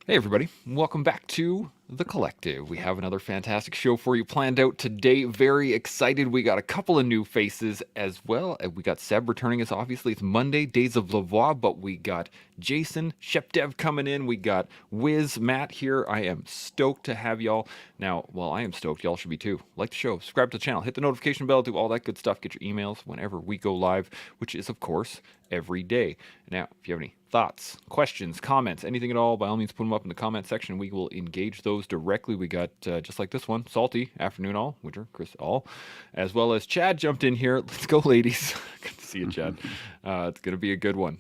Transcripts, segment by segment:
Hey, everybody. Welcome back to The Collective. We have another fantastic show for you planned out today. Very excited. We got a couple of new faces as well. We got Seb returning us. Obviously, it's Monday, Days of Lavoie, but we got Jason, Shepdev coming in. We got Wiz, Matt here. I am stoked to have y'all. Now, well, I am stoked. Y'all should be too. Like the show, subscribe to the channel, hit the notification bell, do all that good stuff. Get your emails whenever we go live, which is, of course, every day. Now, if you have any thoughts, questions, comments, anything at all, by all means put them up in the comment section. We will engage those directly. We got, just like this one, Salty, Afternoon All, Winter, Chris All, as well as Chad jumped in here. Let's go, ladies. Good to see you, Chad. It's going to be a good one.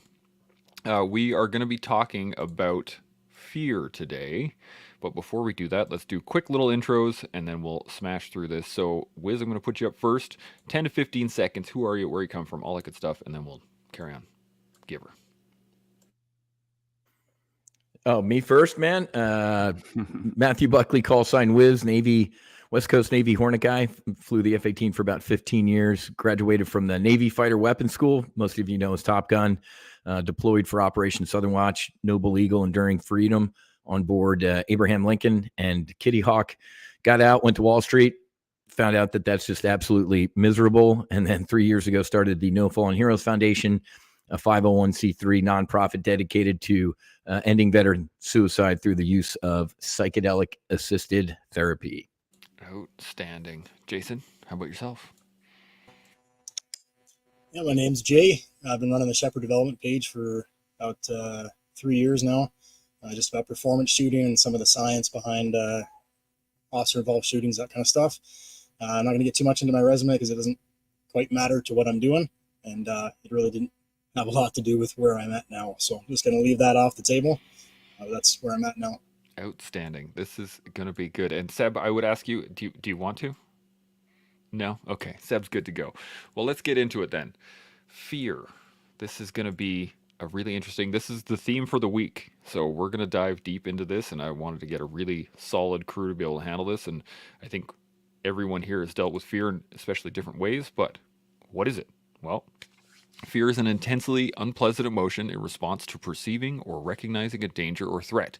We are going to be talking about fear today. But before we do that, let's do quick little intros and then we'll smash through this. So, Wiz, I'm going to put you up first. 10 to 15 seconds. Who are you? Where you come from? All that good stuff. And then we'll carry on. Give her. Oh, me first, man. Matthew Buckley, call sign Wiz, Navy, West Coast Navy Hornet guy. Flew the F-18 for about 15 years. Graduated from the Navy Fighter Weapons School. Most of you know as Top Gun. Deployed for Operation Southern Watch, Noble Eagle, Enduring Freedom on board Abraham Lincoln and Kitty Hawk. Got out, went to Wall Street. Found out that that's just absolutely miserable. And then 3 years ago started the No Fallen Heroes Foundation, a 501c3 nonprofit dedicated to ending veteran suicide through the use of psychedelic-assisted therapy. Outstanding. Jason, how about yourself? Yeah, my name's Jay. I've been running the Shepherd Development page for about 3 years now, just about performance shooting and some of the science behind officer-involved shootings, that kind of stuff. I'm not going to get too much into my resume because it doesn't quite matter to what I'm doing, and it really didn't have a lot to do with where I'm at now. So I'm just going to leave that off the table. That's where I'm at now. Outstanding. This is going to be good. And Seb, I would ask you, do you want to? No? Okay. Seb's good to go. Well, let's get into it then. Fear. This is going to be a really interesting, this is the theme for the week. So we're going to dive deep into this, and I wanted to get a really solid crew to be able to handle this. And I think everyone here has dealt with fear in especially different ways, but what is it? Well, fear is an intensely unpleasant emotion in response to perceiving or recognizing a danger or threat.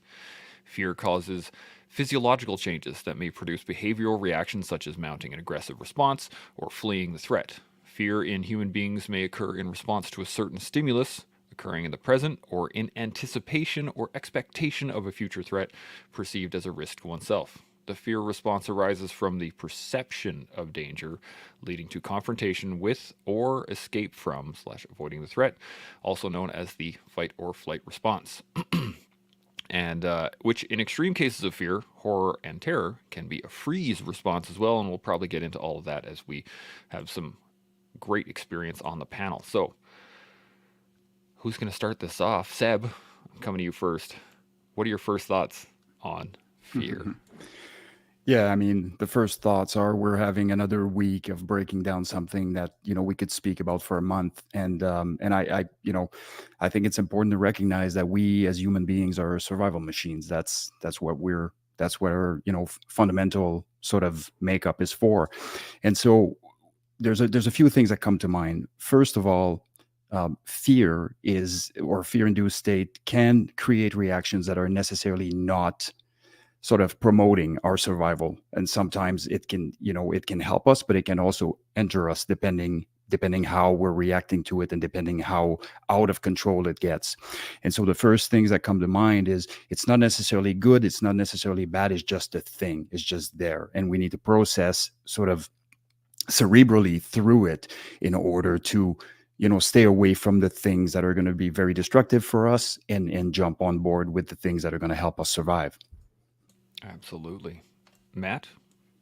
Fear causes physiological changes that may produce behavioral reactions such as mounting an aggressive response or fleeing the threat. Fear in human beings may occur in response to a certain stimulus occurring in the present or in anticipation or expectation of a future threat perceived as a risk to oneself. The fear response arises from the perception of danger, leading to confrontation with or escape from / avoiding the threat, also known as the fight or flight response. And which in extreme cases of fear, horror, and terror can be a freeze response as well, and we'll probably get into all of that as we have some great experience on the panel. So, who's going to start this off? Seb, I'm coming to you first. What are your first thoughts on fear? Yeah, I mean, the first thoughts are we're having another week of breaking down something that, we could speak about for a month. And I think it's important to recognize that we as human beings are survival machines. That's what our, fundamental sort of makeup is for. And so there's a few things that come to mind. First of all, fear-induced state can create reactions that are necessarily not sort of promoting our survival. And sometimes it can help us, but it can also enter us depending how we're reacting to it and depending how out of control it gets. And so the first things that come to mind is it's not necessarily good, it's not necessarily bad, it's just a thing, it's just there. And we need to process sort of cerebrally through it in order to stay away from the things that are going to be very destructive for us and jump on board with the things that are going to help us survive. Absolutely. Matt?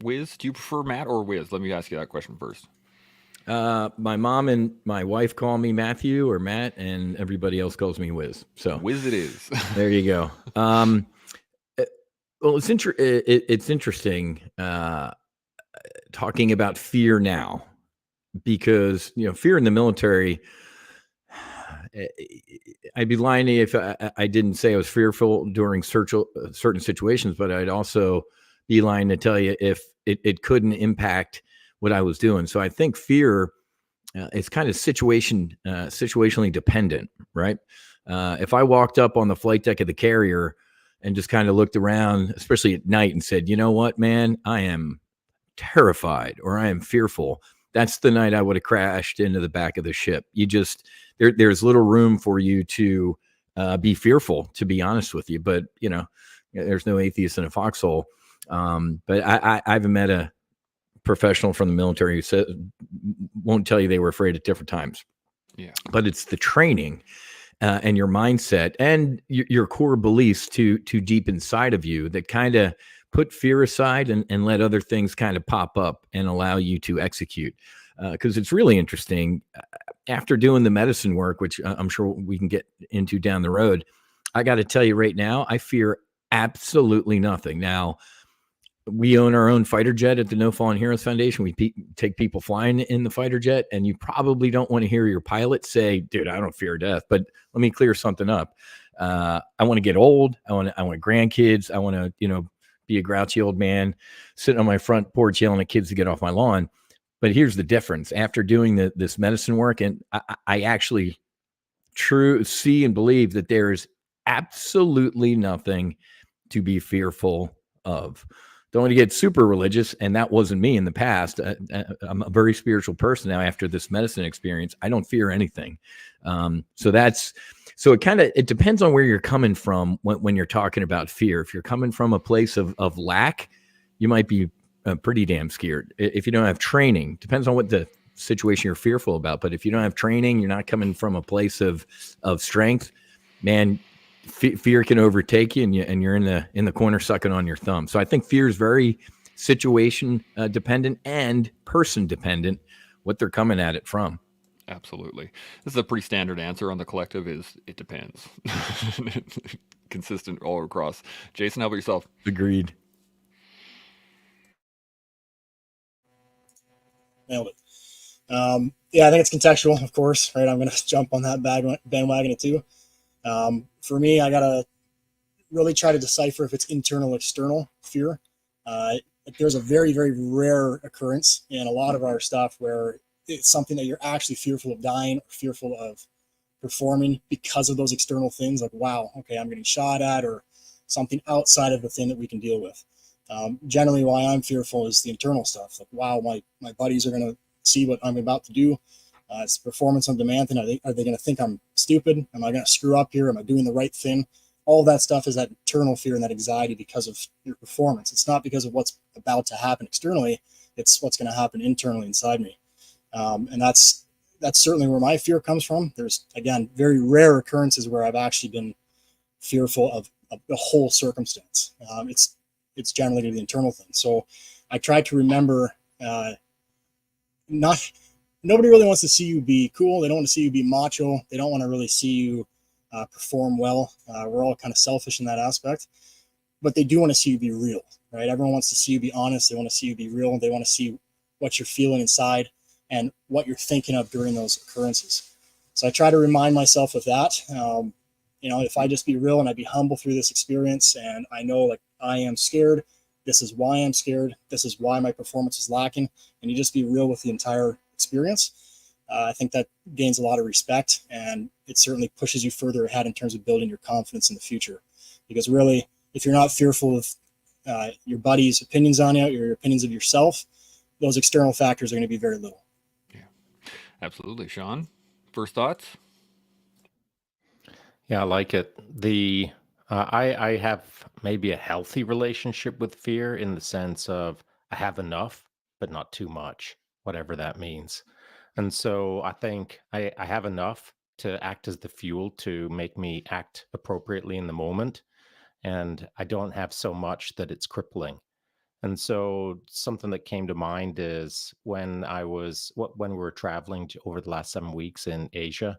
Wiz? Do you prefer Matt or Wiz? Let me ask you that question first. My mom and my wife call me Matthew or Matt, and everybody else calls me Wiz. So Wiz it is. There you go. Well, it's interesting talking about fear now, because fear in the military. I'd be lying to you if I didn't say I was fearful during certain situations, but I'd also be lying to tell you if it couldn't impact what I was doing. So I think fear is kind of situationally dependent, right? If I walked up on the flight deck of the carrier and just kind of looked around, especially at night, and said, you know what, man, I am terrified or I am fearful, that's the night I would have crashed into the back of the ship. You just, there's little room for you to be fearful, to be honest with you. But, you know, there's no atheist in a foxhole. But I haven't met a professional from the military who said, won't tell you they were afraid at different times. Yeah. But it's the training and your mindset and your core beliefs too deep inside of you that kind of put fear aside and let other things kind of pop up and allow you to execute. Because it's really interesting. After doing the medicine work, which I'm sure we can get into down the road, I got to tell you right now, I fear absolutely nothing. Now, we own our own fighter jet at the No Fallen Heroes Foundation. We take people flying in the fighter jet, and you probably don't want to hear your pilot say, dude, I don't fear death. But let me clear something up. I want to get old. I want grandkids. I want to, you know, be a grouchy old man sitting on my front porch yelling at kids to get off my lawn. But here's the difference. After doing this medicine work, and I actually see and believe that there is absolutely nothing to be fearful of. Don't want to get super religious, and that wasn't me in the past. I'm a very spiritual person now after this medicine experience. I don't fear anything. So it depends on where you're coming from when you're talking about fear. If you're coming from a place of lack, you might be pretty damn scared. If you don't have training, depends on what the situation you're fearful about. But if you don't have training, you're not coming from a place of strength, man, fear can overtake you, and you're in the corner sucking on your thumb. So I think fear is very situation dependent and person dependent, what they're coming at it from. Absolutely. This is a pretty standard answer on the collective is it depends. Consistent all across. Jason, how about yourself? Agreed. Nailed it. Yeah, I think it's contextual, of course, right? I'm going to jump on that bandwagon too. For me, I got to really try to decipher if it's internal, external fear. There's a very, very rare occurrence in a lot of our stuff where it's something that you're actually fearful of dying or fearful of performing because of those external things. Like, wow, okay, I'm getting shot at, or something outside of the thing that we can deal with. Generally, why I'm fearful is the internal stuff. Like, wow, my buddies are going to see what I'm about to do. It's performance on demand thing. Are they going to think I'm stupid? Am I going to screw up here? Am I doing the right thing? All that stuff is that internal fear and that anxiety because of your performance. It's not because of what's about to happen externally. It's what's going to happen internally inside me. And that's certainly where my fear comes from. There's, again, very rare occurrences where I've actually been fearful of the whole circumstance. It's generally the internal thing. So I try to remember nobody really wants to see you be cool. They don't want to see you be macho. They don't want to really see you perform well. We're all kind of selfish in that aspect, but they do want to see you be real, right? Everyone wants to see you be honest. They want to see you be real. They want to see what you're feeling inside and what you're thinking of during those occurrences. So I try to remind myself of that. If I just be real and I be humble through this experience, and I know, like, I am scared. This is why I'm scared. This is why my performance is lacking. And you just be real with the entire experience. I think that gains a lot of respect, and it certainly pushes you further ahead in terms of building your confidence in the future. Because really, if you're not fearful of your buddies' opinions on you, or your opinions of yourself, those external factors are going to be very little. Yeah, absolutely. Shaun, first thoughts? Yeah, I like it. I have maybe a healthy relationship with fear in the sense of I have enough, but not too much, whatever that means. And so I think I have enough to act as the fuel to make me act appropriately in the moment. And I don't have so much that it's crippling. And so something that came to mind is when when we were traveling over the last 7 weeks in Asia.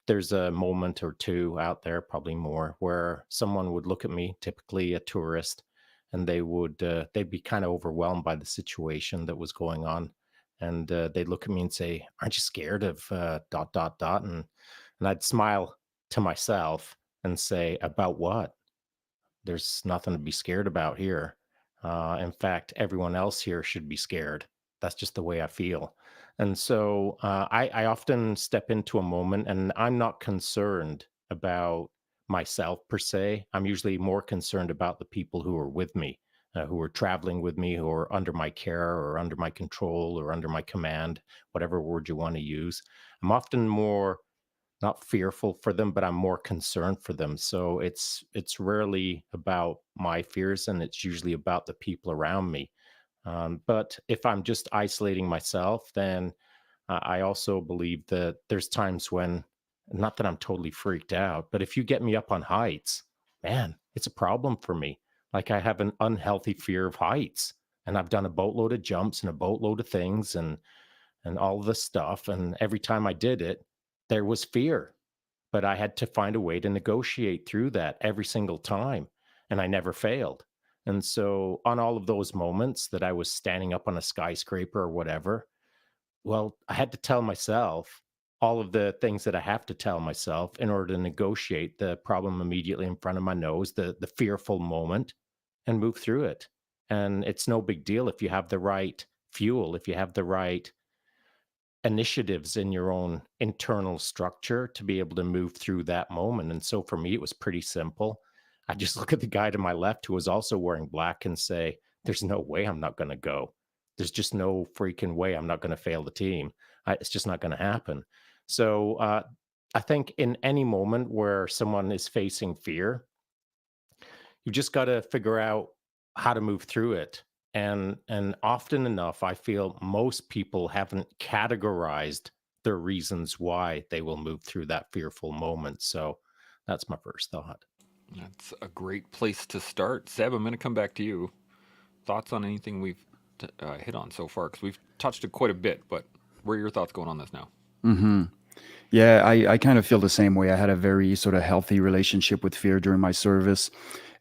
There's a moment or two out there, probably more, where someone would look at me, typically a tourist, and they'd be kind of overwhelmed by the situation that was going on, and they'd look at me and say, "Aren't you scared of dot dot dot?" And I'd smile to myself and say, "About what? There's nothing to be scared about here. In fact, everyone else here should be scared. That's just the way I feel." And so I often step into a moment and I'm not concerned about myself per se. I'm usually more concerned about the people who are with me, who are traveling with me, who are under my care or under my control or under my command, whatever word you want to use. I'm often more not fearful for them, but I'm more concerned for them. So it's rarely about my fears, and it's usually about the people around me. But if I'm just isolating myself, then I also believe that there's times when, not that I'm totally freaked out, but if you get me up on heights, man, it's a problem for me. Like, I have an unhealthy fear of heights, and I've done a boatload of jumps and a boatload of things and all this stuff. And every time I did it, there was fear, but I had to find a way to negotiate through that every single time, and I never failed. And so, on all of those moments that I was standing up on a skyscraper or whatever, well, I had to tell myself all of the things that I have to tell myself in order to negotiate the problem immediately in front of my nose, the fearful moment, and move through it. And it's no big deal if you have the right fuel, if you have the right initiatives in your own internal structure to be able to move through that moment. And so for me, it was pretty simple. I just look at the guy to my left who was also wearing black and say, there's no way I'm not going to go. There's just no freaking way I'm not going to fail the team. It's just not going to happen. So I think in any moment where someone is facing fear, you just got to figure out how to move through it. And often enough, I feel most people haven't categorized their reasons why they will move through that fearful moment. So that's my first thought. That's a great place to start. Seb, I'm going to come back to you. Thoughts on anything we've hit on so far? Because we've touched it quite a bit, but where are your thoughts going on this now? Mm-hmm. Yeah, I kind of feel the same way. I had a very sort of healthy relationship with fear during my service.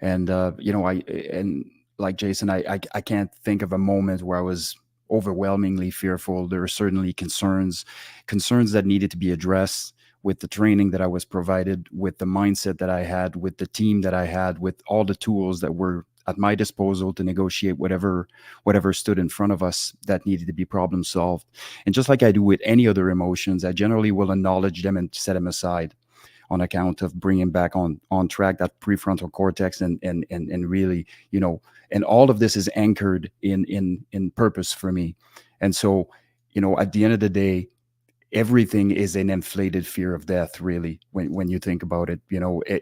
And, and like Jason, I can't think of a moment where I was overwhelmingly fearful. There were certainly concerns that needed to be addressed with the training that I was provided, with the mindset that I had, with the team that I had, with all the tools that were at my disposal to negotiate whatever stood in front of us that needed to be problem solved. And just like I do with any other emotions, I generally will acknowledge them and set them aside on account of bringing back on track that prefrontal cortex and really, and all of this is anchored in purpose for me. And so, at the end of the day, everything is an inflated fear of death, really, when you think about it.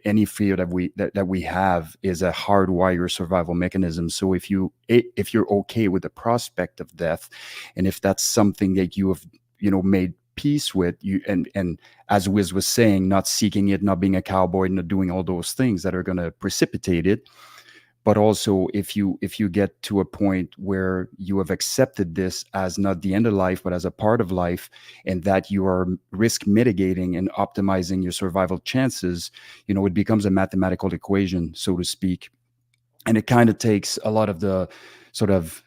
Any fear that we have is a hardwired survival mechanism. So if you're okay with the prospect of death, and if that's something that you have made peace with, you and as Wiz was saying, not seeking it, not being a cowboy, not doing all those things that are going to precipitate it. But also, if you get to a point where you have accepted this as not the end of life, but as a part of life, and that you are risk mitigating and optimizing your survival chances, it becomes a mathematical equation, so to speak. And it kind of takes a lot of the sort of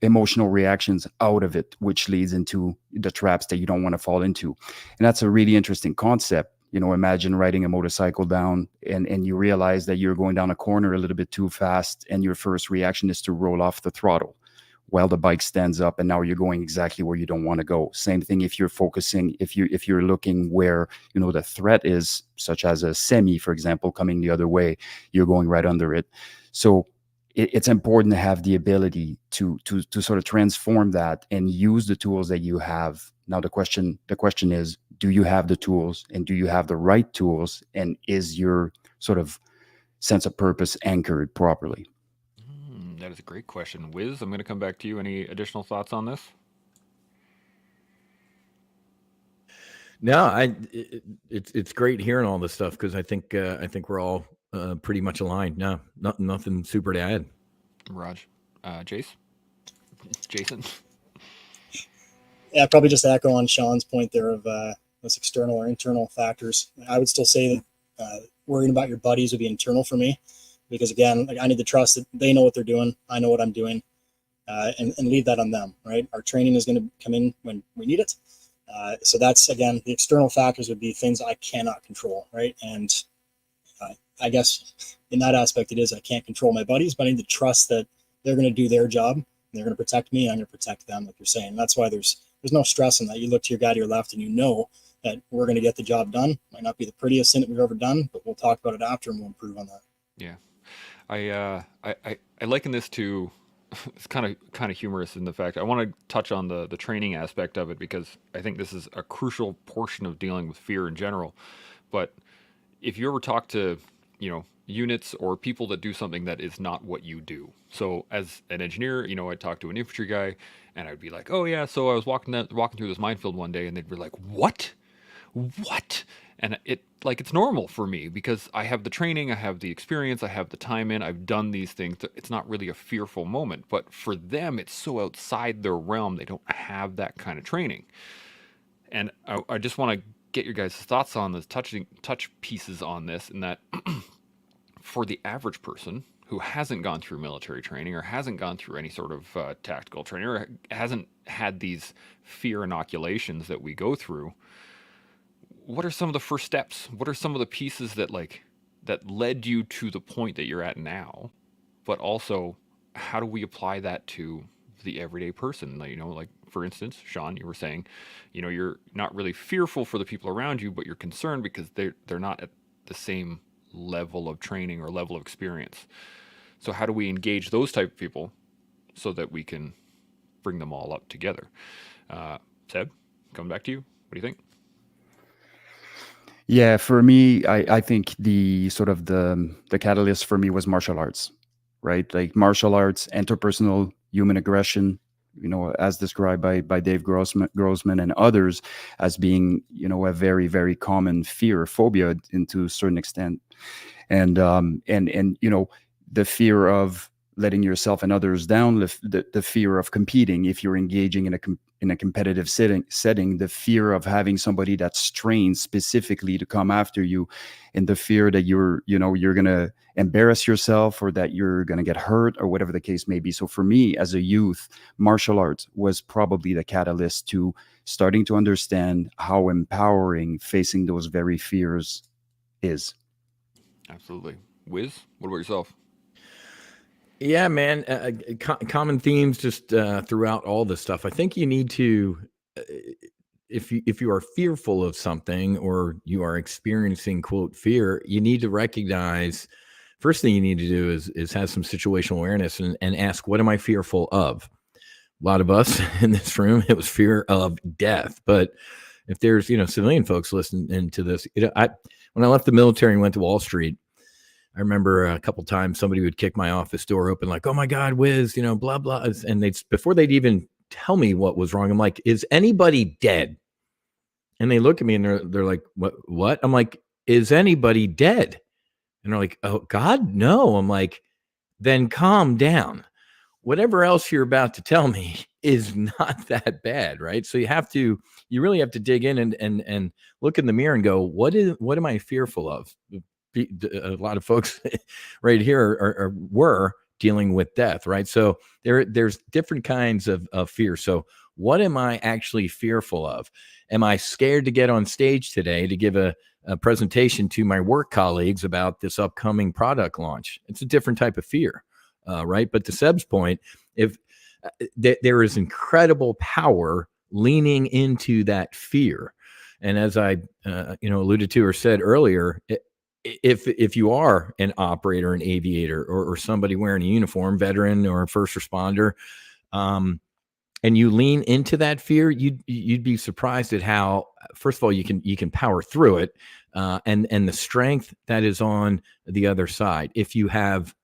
emotional reactions out of it, which leads into the traps that you don't want to fall into. And that's a really interesting concept. Imagine riding a motorcycle down and you realize that you're going down a corner a little bit too fast, and your first reaction is to roll off the throttle while the bike stands up, and now you're going exactly where you don't want to go. Same thing if you're focusing, if you're looking where the threat is, such as a semi, for example, coming the other way, you're going right under it. So it's important to have the ability to sort of transform that and use the tools that you have. Now the question is, do you have the tools, and do you have the right tools, and is your sort of sense of purpose anchored properly? That is a great question. Wiz, I'm going to come back to you. Any additional thoughts on this? No, it's great hearing all this stuff, because I think we're all pretty much aligned. No, nothing super to add. Jason? Yeah, probably just echo on Shaun's point there of those external or internal factors. I would still say that worrying about your buddies would be internal for me, because again, I need to trust that they know what they're doing, I know what I'm doing, and leave that on them. Right? Our training is going to come in when we need it. So that's, again, the external factors would be things I cannot control, right? And I guess in that aspect, it is I can't control my buddies, but I need to trust that they're going to do their job, and they're going to protect me, and I'm going to protect them, like you're saying. That's why there's no stress in that. You look to your guy to your left, and that we're going to get the job done. Might not be the prettiest thing that we've ever done, but we'll talk about it after and we'll improve on that. Yeah. I liken this to, it's kind of humorous in the fact I want to touch on the training aspect of it, because I think this is a crucial portion of dealing with fear in general. But if you ever talk to, units or people that do something that is not what you do. So as an engineer, I'd talk to an infantry guy and I'd be like, oh yeah, so I was walking through this minefield one day, and they'd be like, what? And it's normal for me because I have the training, I have the experience, I have the time in, I've done these things. It's not really a fearful moment, but for them, it's so outside their realm. They don't have that kind of training. And I just want to get your guys' thoughts on this, touch pieces on this, and that for the average person who hasn't gone through military training or hasn't gone through any sort of tactical training or hasn't had these fear inoculations that we go through, what are some of the first steps? What are some of the pieces that led you to the point that you're at now? But also, how do we apply that to the everyday person? Like for instance, Shaun, you were saying, you're not really fearful for the people around you, but you're concerned because they're not at the same level of training or level of experience. So how do we engage those type of people so that we can bring them all up together? Seb, coming back to you. What do you think? Yeah, for me, I think the sort of the catalyst for me was martial arts, right? Like martial arts, interpersonal human aggression, as described by Dave Grossman and others as being, a very, very common fear, phobia into a certain extent. And the fear of letting yourself and others down, the fear of competing if you're engaging in a competitive setting, the fear of having somebody that's trained specifically to come after you, and the fear that you're going to embarrass yourself or that you're going to get hurt or whatever the case may be. So for me as a youth, martial arts was probably the catalyst to starting to understand how empowering facing those very fears is. Absolutely. Wiz, what about yourself? Yeah, man. Common themes just throughout all this stuff. I think you need to, if you are fearful of something or you are experiencing quote fear, you need to recognize. First thing you need to do is have some situational awareness and ask, what am I fearful of? A lot of us in this room, it was fear of death. But if there's civilian folks listening to this, when I left the military and went to Wall Street, I remember a couple times somebody would kick my office door open, like, "Oh my God, Wiz, blah blah," and before they'd even tell me what was wrong, I'm like, "Is anybody dead?" And they look at me and they're like, "What?" I'm like, "Is anybody dead?" And they're like, "Oh God, no." I'm like, "Then calm down. Whatever else you're about to tell me is not that bad, right?" So you really have to dig in and look in the mirror and go, what am I fearful of? A lot of folks right here were dealing with death, right? So there's different kinds of fear. So what am I actually fearful of? Am I scared to get on stage today to give a presentation to my work colleagues about this upcoming product launch? It's a different type of fear, right? But to Seb's point, if there is incredible power leaning into that fear, and as I alluded to or said earlier, if you are an operator, an aviator, or somebody wearing a uniform, veteran or a first responder, and you lean into that fear, you'd be surprised at how, first of all, you can power through it, and the strength that is on the other side. If you have,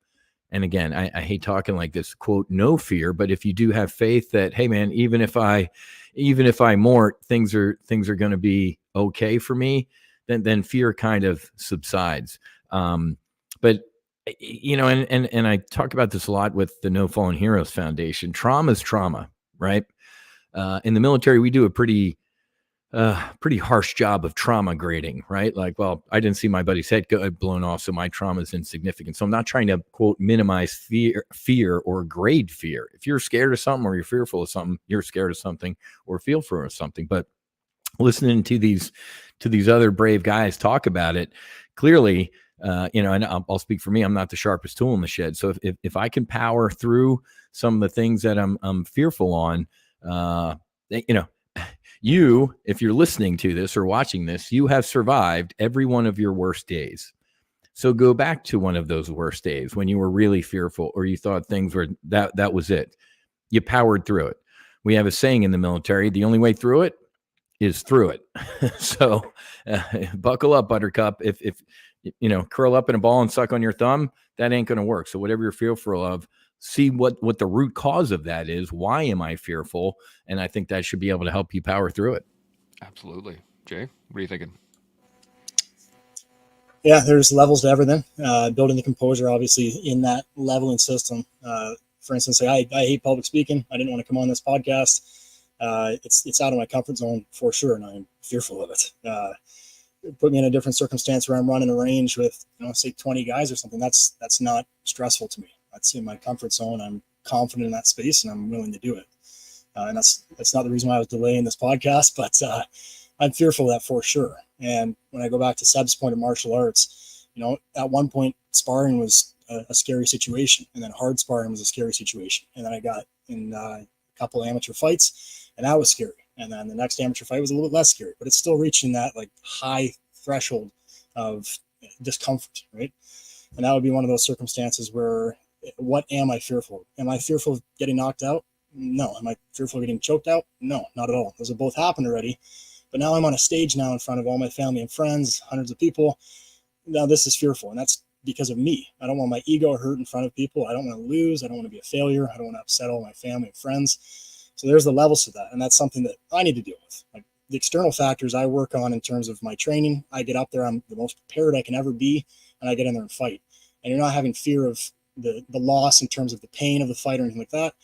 and again, I hate talking like this, quote, no fear, but if you do have faith that, hey man, even if I mort, things are going to be okay for me, then fear kind of subsides. But and I talk about this a lot with the No Fallen Heroes Foundation. Trauma is trauma, right? In the military, we do a pretty harsh job of trauma grading, right? Like, well, I didn't see my buddy's head blown off, so my trauma is insignificant. So I'm not trying to quote minimize fear or grade fear. If you're scared of something or you're fearful of something, you're scared of something or feel for something. But listening to these other brave guys talk about it, clearly, and I'll speak for me, I'm not the sharpest tool in the shed. So if I can power through some of the things that I'm fearful on, You, if you're listening to this or watching this, you have survived every one of your worst days. So go back to one of those worst days when you were really fearful or you thought things were that was it. You powered through it. We have a saying in the military, the only way through it is through it. So buckle up, Buttercup. If curl up in a ball and suck on your thumb, that ain't going to work. So whatever you're fearful of, see what the root cause of that is. Why am I fearful? And I think that should be able to help you power through it. Absolutely. Jay, what are you thinking? Yeah, there's levels to everything. Building the composure, obviously, in that leveling system. For instance, I hate public speaking. I didn't want to come on this podcast. It's out of my comfort zone for sure, and I'm fearful of it. Put me in a different circumstance where I'm running a range with, say 20 guys or something. That's not stressful to me. That's in my comfort zone. I'm confident in that space, and I'm willing to do it. And that's not the reason why I was delaying this podcast, but I'm fearful of that for sure. And when I go back to Seb's point of martial arts, at one point sparring was a scary situation, and then hard sparring was a scary situation. And then I got in a couple of amateur fights, and that was scary. And then the next amateur fight was a little bit less scary, but it's still reaching that like high threshold of discomfort, right? And that would be one of those circumstances where, what am I fearful of? Am I fearful of getting knocked out? No. Am I fearful of getting choked out? No, not at all. Those have both happened already. But now I'm on a stage now in front of all my family and friends, hundreds of people. Now this is fearful, and that's because of me. I don't want my ego hurt in front of people. I don't want to lose. I don't want to be a failure. I don't want to upset all my family and friends. So there's the levels to that, and that's something that I need to deal with. Like the external factors I work on in terms of my training, I get up there, I'm the most prepared I can ever be, and I get in there and fight. And you're not having fear of the loss in terms of the pain of the fight or anything like that.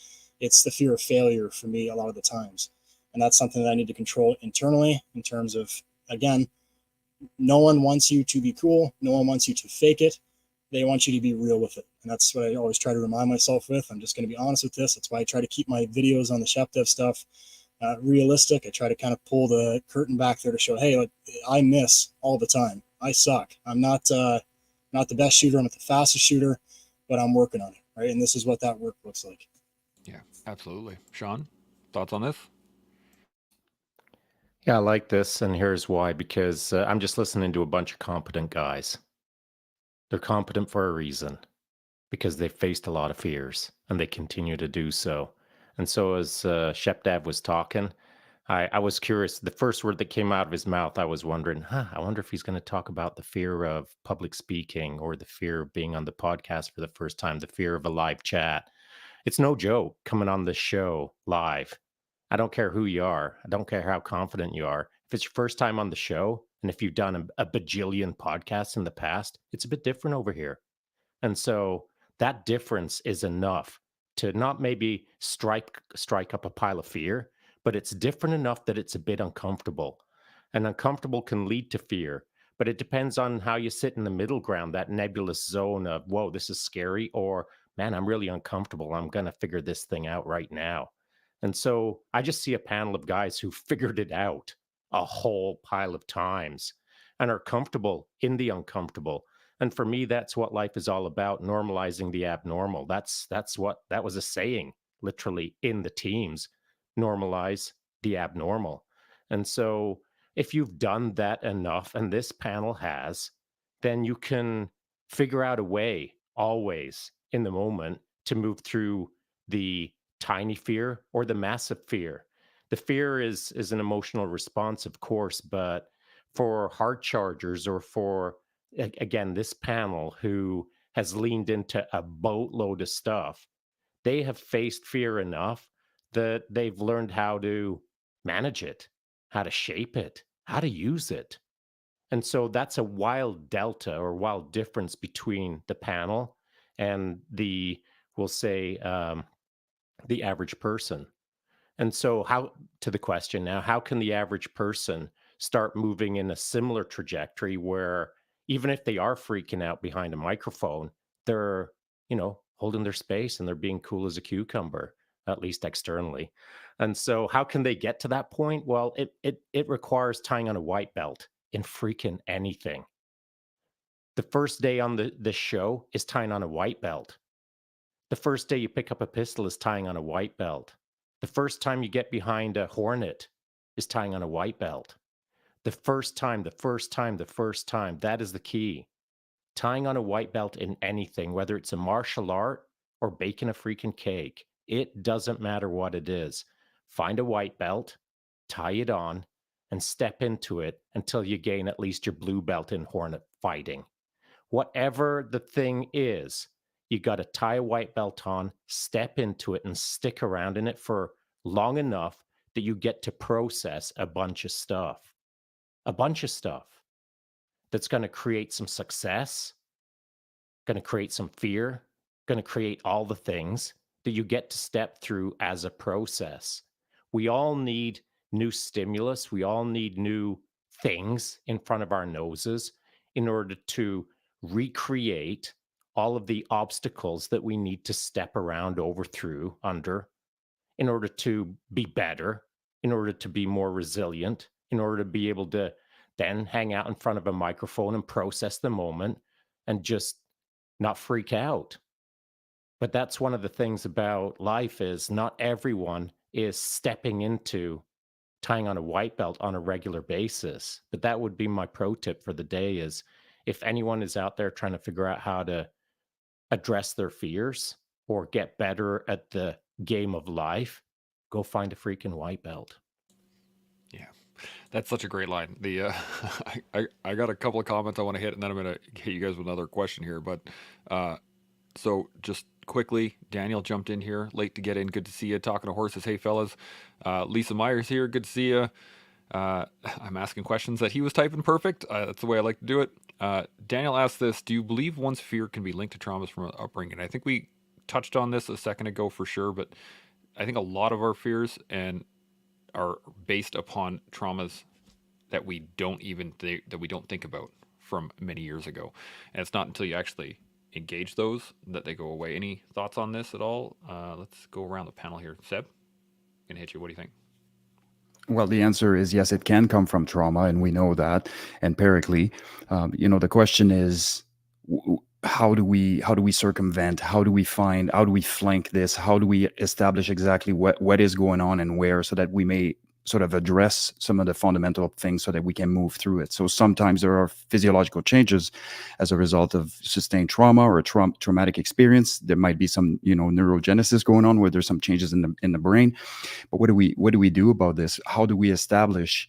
It's the fear of failure for me a lot of the times. And that's something that I need to control internally in terms of, again, no one wants you to be cool. No one wants you to fake it. They want you to be real with it. And that's what I always try to remind myself with. I'm just going to be honest with this. That's why I try to keep my videos on the ShepDev stuff realistic. I try to kind of pull the curtain back there to show, hey, like, I miss all the time. I suck. I'm not the best shooter. I'm not the fastest shooter, but I'm working on it, right? And this is what that work looks like. Yeah, absolutely. Shaun, thoughts on this? Yeah, I like this, and here's why. Because I'm just listening to a bunch of competent guys. They're competent for a reason, because they've faced a lot of fears, and they continue to do so. And so as ShepDev was talking, I was curious. The first word that came out of his mouth, I was wondering, I wonder if he's going to talk about the fear of public speaking or the fear of being on the podcast for the first time, the fear of a live chat. It's no joke coming on this show live. I don't care who you are. I don't care how confident you are. If it's your first time on the show, and if you've done a bajillion podcasts in the past, it's a bit different over here. And so that difference is enough to not maybe strike up a pile of fear, but it's different enough that it's a bit uncomfortable. And uncomfortable can lead to fear, but it depends on how you sit in the middle ground, that nebulous zone of, whoa, this is scary, or man, I'm really uncomfortable. I'm going to figure this thing out right now. And so I just see a panel of guys who figured it out a whole pile of times and are comfortable in the uncomfortable. And for me, that's what life is all about, normalizing the abnormal. That was a saying, literally, in the teams, normalize the abnormal. And so if you've done that enough, and this panel has, then you can figure out a way always in the moment to move through the tiny fear or the massive fear. The fear is an emotional response, of course, but for hard chargers or for, again, this panel who has leaned into a boatload of stuff, they have faced fear enough that they've learned how to manage it, how to shape it, how to use it. And so that's a wild delta or wild difference between the panel and we'll say, the average person. And so to the question now, how can the average person start moving in a similar trajectory where even if they are freaking out behind a microphone, they're, holding their space and they're being cool as a cucumber, at least externally. And so how can they get to that point? Well, it requires tying on a white belt in freaking anything. The first day on the show is tying on a white belt. The first day you pick up a pistol is tying on a white belt. The first time you get behind a Hornet is tying on a white belt. The first time, that is the key. Tying on a white belt in anything, whether it's a martial art or baking a freaking cake, it doesn't matter what it is. Find a white belt, tie it on, and step into it until you gain at least your blue belt in hornet fighting. Whatever the thing is, you got to tie a white belt on, step into it, and stick around in it for long enough that you get to process a bunch of stuff. A bunch of stuff that's going to create some success, going to create some fear, going to create all the things that you get to step through as a process. We all need new stimulus. We all need new things in front of our noses in order to recreate all of the obstacles that we need to step around, over, through, under, in order to be better, in order to be more resilient, in order to be able to then hang out in front of a microphone and process the moment and just not freak out. But that's one of the things about life, is not everyone is stepping into tying on a white belt on a regular basis. But that would be my pro tip for the day, is if anyone is out there trying to figure out how to address their fears or get better at the game of life, go find a freaking white belt. Yeah, that's such a great line. The I got a couple of comments I want to hit, and then I'm going to hit you guys with another question here. But so just quickly, Daniel jumped in here late to get in. Good to see you. Talking to horses. Hey, fellas. Lisa Myers here. Good to see you. I'm asking questions that he was typing perfect. That's the way I like to do it. Daniel asked this: do you believe one's fear can be linked to traumas from upbringing? I think we touched on this a second ago for sure, but I think a lot of our fears are based upon traumas that we don't think about from many years ago, and it's not until you actually engage those that they go away. Any thoughts on this at all? Let's go around the panel here. Seb, gonna hit you. What do you think? Well, the answer is yes, it can come from trauma, and we know that empirically. The question is, how do we circumvent? How do we flank this? How do we establish exactly what is going on and where, so that we may sort of address some of the fundamental things so that we can move through it. So sometimes there are physiological changes as a result of sustained trauma or a traumatic experience. There might be some, neurogenesis going on, where there's some changes in the brain. But what do we do about this? How do we establish,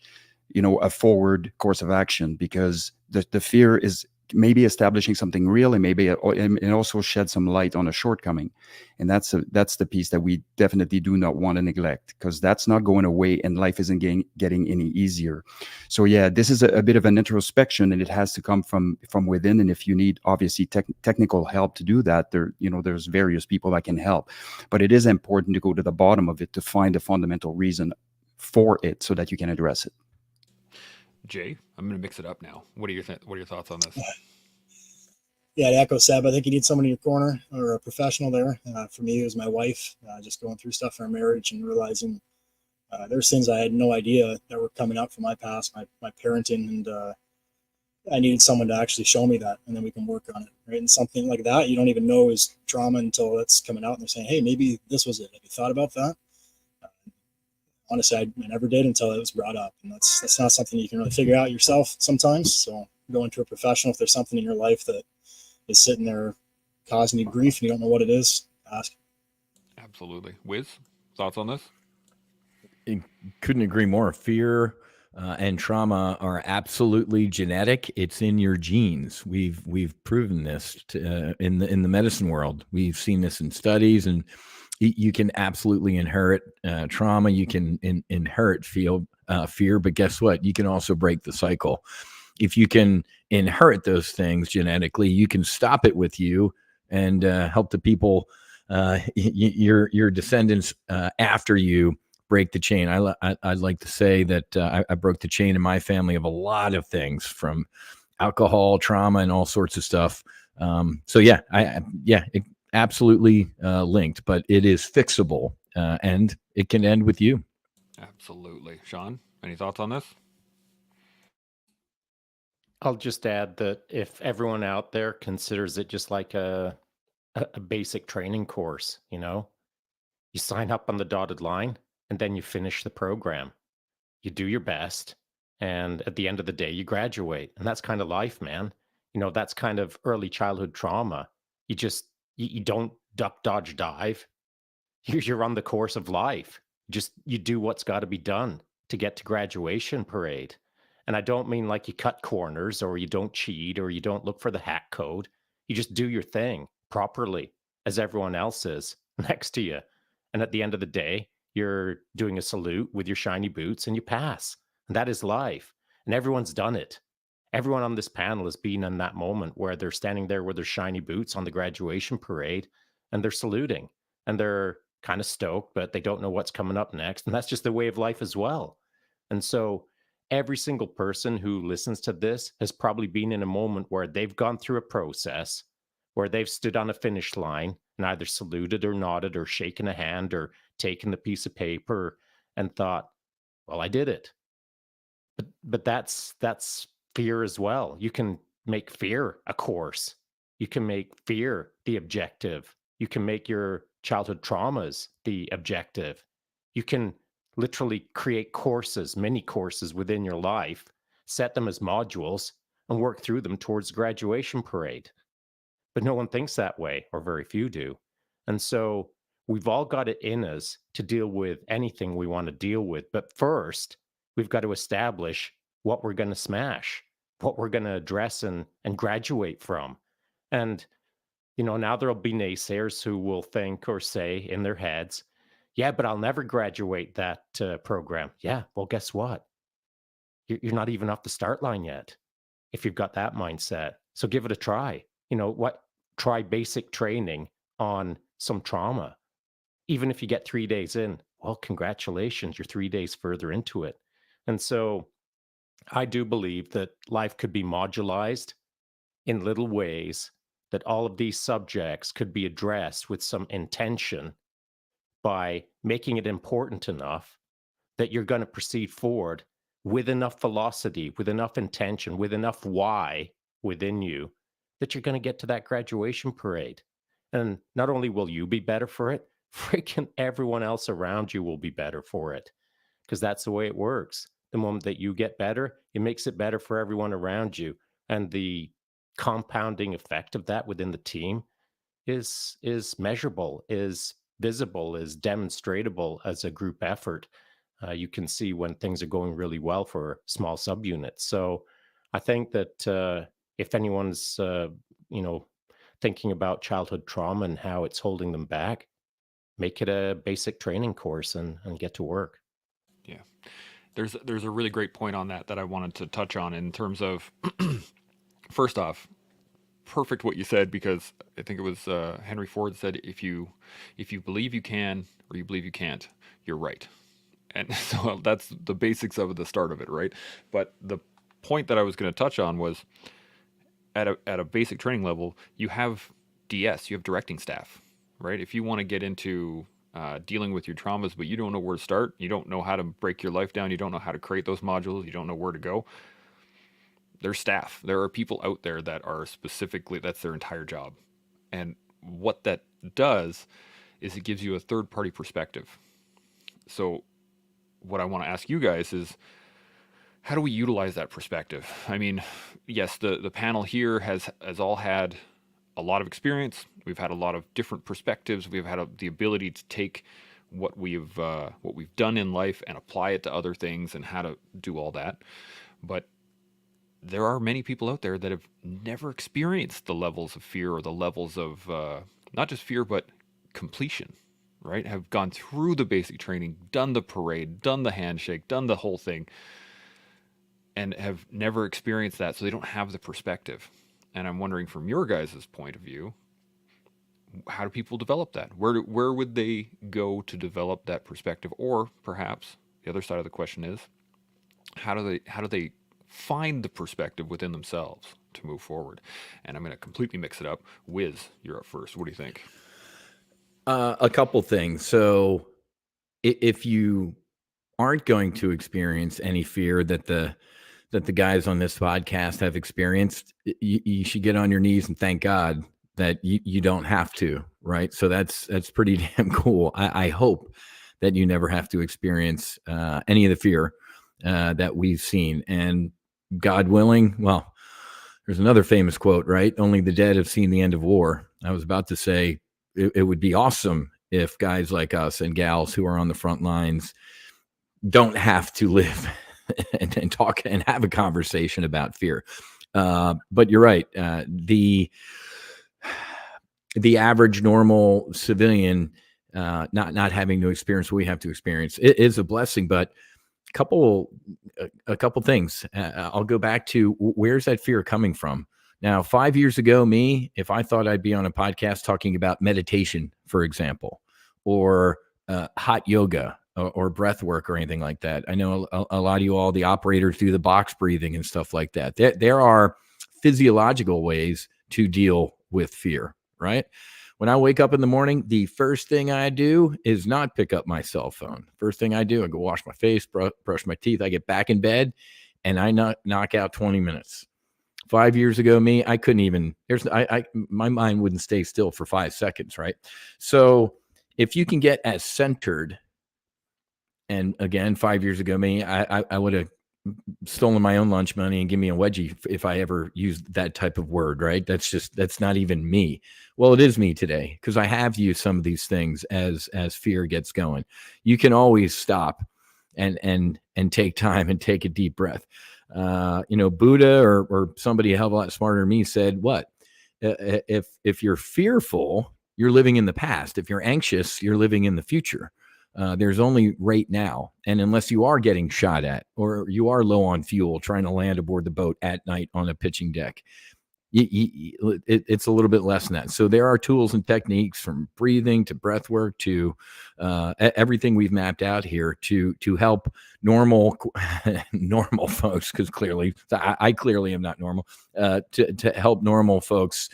a forward course of action? Because the fear is maybe establishing something real, and maybe it also shed some light on a shortcoming. And that's the piece that we definitely do not want to neglect, because that's not going away, and life isn't getting any easier. So yeah, this is a bit of an introspection, and it has to come from within. And if you need obviously technical help to do that, there's various people that can help. But it is important to go to the bottom of it to find a fundamental reason for it, so that you can address it. Jay, I'm going to mix it up now. What are your thoughts on this? Yeah, to echo Seb, I think you need someone in your corner, or a professional there. For me, it was my wife, just going through stuff in our marriage and realizing there's things I had no idea that were coming up from my past, my parenting, and I needed someone to actually show me that, and then we can work on it, right? And something like that, you don't even know is trauma until it's coming out, and they're saying, hey, maybe this was it. Have you thought about that? Honestly, I never did until it was brought up, and that's not something you can really figure out yourself sometimes. So going to a professional, if there's something in your life that is sitting there causing you grief and you don't know what it is, ask. Absolutely. Wiz, thoughts on this? Couldn't agree more. Fear and trauma are absolutely genetic. It's in your genes. We've proven this in the medicine world. We've seen this in studies, and you can absolutely inherit trauma. You can inherit fear, but guess what? You can also break the cycle. If you can inherit those things genetically, you can stop it with you and help the people, your descendants after you, break the chain. I'd like to say that I broke the chain in my family of a lot of things, from alcohol, trauma, and all sorts of stuff. So yeah, it absolutely linked, but it is fixable, and it can end with you. Absolutely. Shaun, any thoughts on this? I'll just add that if everyone out there considers it just like a basic training course, you sign up on the dotted line and then you finish the program. you do your best, and at the end of the day, you graduate. And that's kind of life, man. That's kind of early childhood trauma. You don't duck, dodge, dive. You're on the course of life. Just you do what's got to be done to get to graduation parade. And I don't mean like you cut corners or you don't cheat or you don't look for the hack code. You just do your thing properly as everyone else is next to you. And at the end of the day, you're doing a salute with your shiny boots and you pass. And that is life. And everyone's done it. Everyone on this panel has been in that moment where they're standing there with their shiny boots on the graduation parade and they're saluting and they're kind of stoked, but they don't know what's coming up next. And that's just the way of life as well. And so every single person who listens to this has probably been in a moment where they've gone through a process where they've stood on a finish line and either saluted or nodded or shaken a hand or taken the piece of paper and thought, well, I did it. But that's fear as well. You can make fear a course. You can make fear the objective. You can make your childhood traumas the objective. You can literally create courses, mini courses within your life, set them as modules, and work through them towards graduation parade. But no one thinks that way, or very few do. And so we've all got it in us to deal with anything we want to deal with. But first, we've got to establish what we're going to smash, what we're going to address and graduate from. And, now there'll be naysayers who will think or say in their heads, yeah, but I'll never graduate that program. Yeah, well, guess what? You're not even off the start line yet if you've got that mindset. So give it a try. Try basic training on some trauma. Even if you get 3 days in, well, congratulations, you're 3 days further into it. And so I do believe that life could be modularized in little ways, that all of these subjects could be addressed with some intention by making it important enough that you're going to proceed forward with enough velocity, with enough intention, with enough why within you that you're going to get to that graduation parade. And not only will you be better for it, freaking everyone else around you will be better for it, because that's the way it works. The moment that you get better, it makes it better for everyone around you. And the compounding effect of that within the team is measurable, is visible, is demonstratable as a group effort. You can see when things are going really well for small subunits. So I think that if anyone's, thinking about childhood trauma and how it's holding them back, make it a basic training course and get to work. Yeah. There's a really great point on that I wanted to touch on in terms of, first off, perfect what you said, because I think it was Henry Ford said, if you believe you can or you believe you can't, you're right. And so that's the basics of the start of it, right? But the point that I was going to touch on was at a basic training level, you have DS, you have directing staff, right? If you want to get into dealing with your traumas, but you don't know where to start, you don't know how to break your life down, you don't know how to create those modules, you don't know where to go, there's staff. There are people out there that are specifically, that's their entire job. And what that does is it gives you a third-party perspective. So what I want to ask you guys is, how do we utilize that perspective? I mean, yes, the panel here has all had a lot of experience. We've had a lot of different perspectives. We've had the ability to take what we've done in life and apply it to other things and how to do all that. But there are many people out there that have never experienced the levels of fear or the levels of not just fear, but completion, right? Have gone through the basic training, done the parade, done the handshake, done the whole thing, and have never experienced that. So they don't have the perspective. And I'm wondering, from your guys' point of view, how do people develop that? Where would they go to develop that perspective? Or perhaps the other side of the question is, how do they find the perspective within themselves to move forward? And I'm going to completely mix it up. Wiz, you're up first. What do you think? A couple things. So if you aren't going to experience any fear that the guys on this podcast have experienced, you should get on your knees and thank God that you don't have to, right? So that's pretty damn cool. I hope that you never have to experience any of the fear. that we've seen. And God willing, well, there's another famous quote, right? Only the dead have seen the end of war. I was about to say it would be awesome if guys like us and gals who are on the front lines don't have to live and talk and have a conversation about fear. But you're right. The average normal civilian not having to experience what we have to experience, it is a blessing. But a couple things. I'll go back to where's that fear coming from? Now, 5 years ago, if I thought I'd be on a podcast talking about meditation, for example, or hot yoga or breath work or anything like that. I know a lot of you all, the operators, do the box breathing and stuff like that. There are physiological ways to deal with fear, right? When I wake up in the morning, the first thing I do is not pick up my cell phone. First thing I do, I go wash my face, brush my teeth. I get back in bed and I knock out 20 minutes. 5 years ago, I couldn't even, my mind wouldn't stay still for 5 seconds, right? So if you can get as centered, and again, 5 years ago, I would have stolen my own lunch money and give me a wedgie if I ever used that type of word, right? That's not even me. Well, it is me today because I have used some of these things as fear gets going. You can always stop and take time and take a deep breath. Buddha or somebody a hell of a lot smarter than me said, what? If you're fearful, you're living in the past. If you're anxious, you're living in the future. There's only right now. And unless you are getting shot at or you are low on fuel trying to land aboard the boat at night on a pitching deck, it's a little bit less than that. So there are tools and techniques from breathing to breath work to everything we've mapped out here to help normal folks, because clearly I clearly am not normal, to help normal folks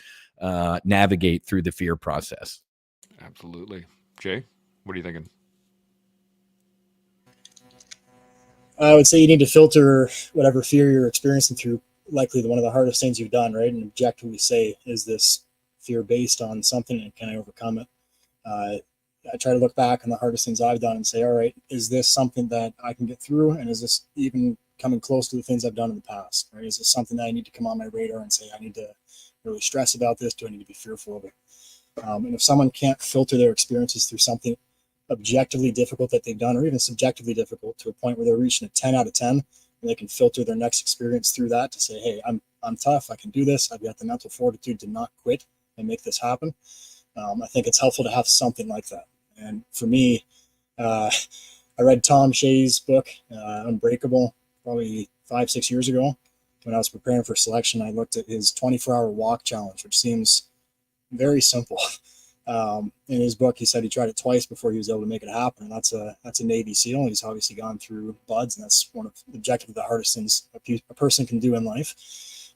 navigate through the fear process. Absolutely. Jay, what are you thinking? I would say you need to filter whatever fear you're experiencing through likely one of the hardest things you've done, right? And objectively say, is this fear based on something and can I overcome it? I try to look back on the hardest things I've done and say, all right, is this something that I can get through? And is this even coming close to the things I've done in the past, right? Is this something that I need to come on my radar and say, I need to really stress about this? Do I need to be fearful of it? And if someone can't filter their experiences through something objectively difficult that they've done, or even subjectively difficult to a point where they're reaching a 10 out of 10, and they can filter their next experience through that to say, hey, I'm tough. I can do this. I've got the mental fortitude to not quit and make this happen. I think it's helpful to have something like that. And for me, I read Tom Shay's book, Unbreakable, probably 5-6 years ago. When I was preparing for selection, I looked at his 24-hour walk challenge, which seems very simple. In his book, he said he tried it twice before he was able to make it happen. And that's a Navy SEAL. He's obviously gone through BUDS, and that's one of the objectively the hardest things a person can do in life.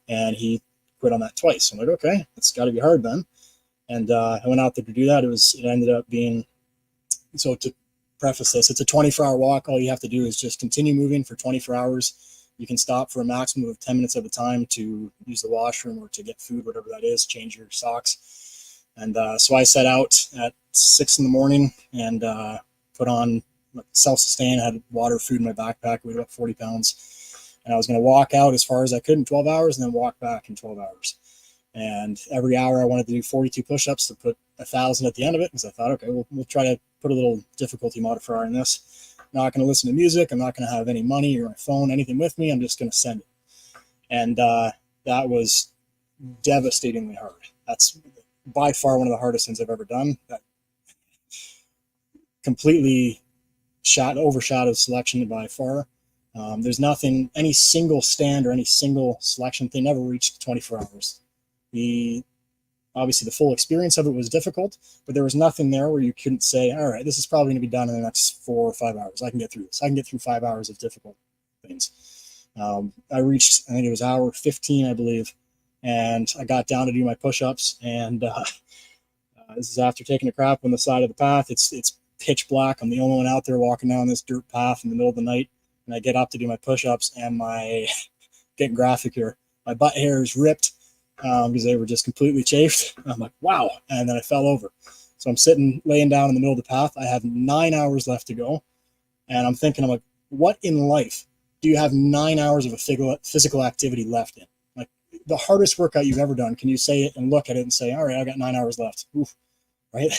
And he quit on that twice. I'm like, okay, it's got to be hard then. And I went out there to do that. It ended up being, so to preface this, it's a 24-hour walk. All you have to do is just continue moving for 24 hours. You can stop for a maximum of 10 minutes at a time to use the washroom or to get food, whatever that is, change your socks. And so I set out at 6 a.m. and put on self-sustain, had water, food in my backpack, weighed about 40 pounds. And I was going to walk out as far as I could in 12 hours and then walk back in 12 hours. And every hour I wanted to do 42 push-ups to put 1,000 at the end of it, because I thought, okay, we'll try to put a little difficulty modifier in this. I'm not going to listen to music. I'm not going to have any money or my phone, anything with me. I'm just going to send it. And that was devastatingly hard. That's by far one of the hardest things I've ever done. That completely overshadowed selection by far. There's nothing, any single stand or any single selection thing never reached 24 hours. Obviously the full experience of it was difficult, but there was nothing there where you couldn't say, all right, this is probably going to be done in the next 4 or 5 hours. I can get through this. I can get through 5 hours of difficult things. I reached, I think it was hour 15, I believe. And I got down to do my push-ups, and this is after taking a crap on the side of the path. It's pitch black. I'm the only one out there walking down this dirt path in the middle of the night. And I get up to do my push-ups, and getting graphic here, my butt hair is ripped because they were just completely chafed. I'm like, wow. And then I fell over. So I'm laying down in the middle of the path. I have 9 hours left to go. And I'm thinking, what in life do you have 9 hours of a physical activity left in? Like the hardest workout you've ever done, can you say it and look at it and say, all right, I got 9 hours left? Oof, right?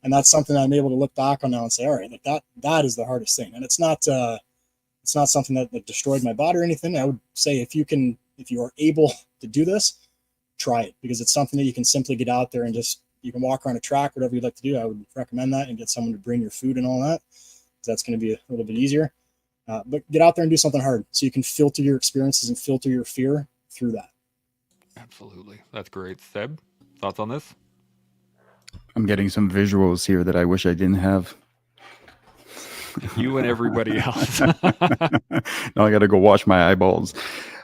And that's something I'm able to look back on now and say, all right, like that is the hardest thing. And it's not something that destroyed my body or anything. I would say if you are able to do this, try it, because it's something that you can simply get out there and just, you can walk around a track, whatever you'd like to do. I would recommend that, and get someone to bring your food and all that. That's going to be a little bit easier. But get out there and do something hard so you can filter your experiences and filter your fear through that. Absolutely. That's great. Seb, thoughts on this? I'm getting some visuals here that I wish I didn't have. You and everybody else. Now I got to go wash my eyeballs.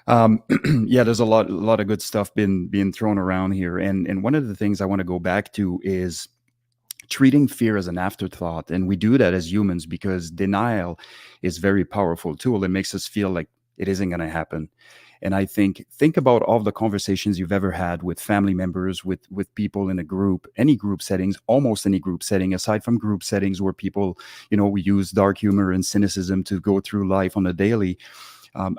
Yeah, there's a lot of good stuff being thrown around here, and one of the things I want to go back to is treating fear as an afterthought. And we do that as humans because denial is a very powerful tool. It makes us feel like it isn't going to happen. And I think about all the conversations you've ever had with family members, with people in a group, any group settings, almost any group setting, aside from group settings where people, we use dark humor and cynicism to go through life on a daily.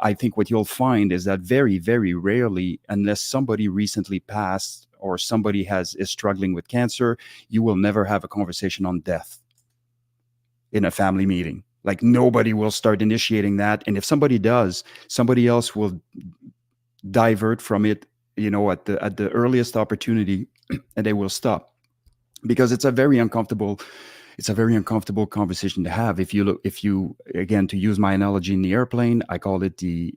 I think what you'll find is that very, very rarely, unless somebody recently passed or somebody is struggling with cancer, you will never have a conversation on death in a family meeting. Like nobody will start initiating that. And if somebody does, somebody else will divert from it, at the earliest opportunity, and they will stop, because it's a very uncomfortable conversation to have. If you again, to use my analogy in the airplane, I call it the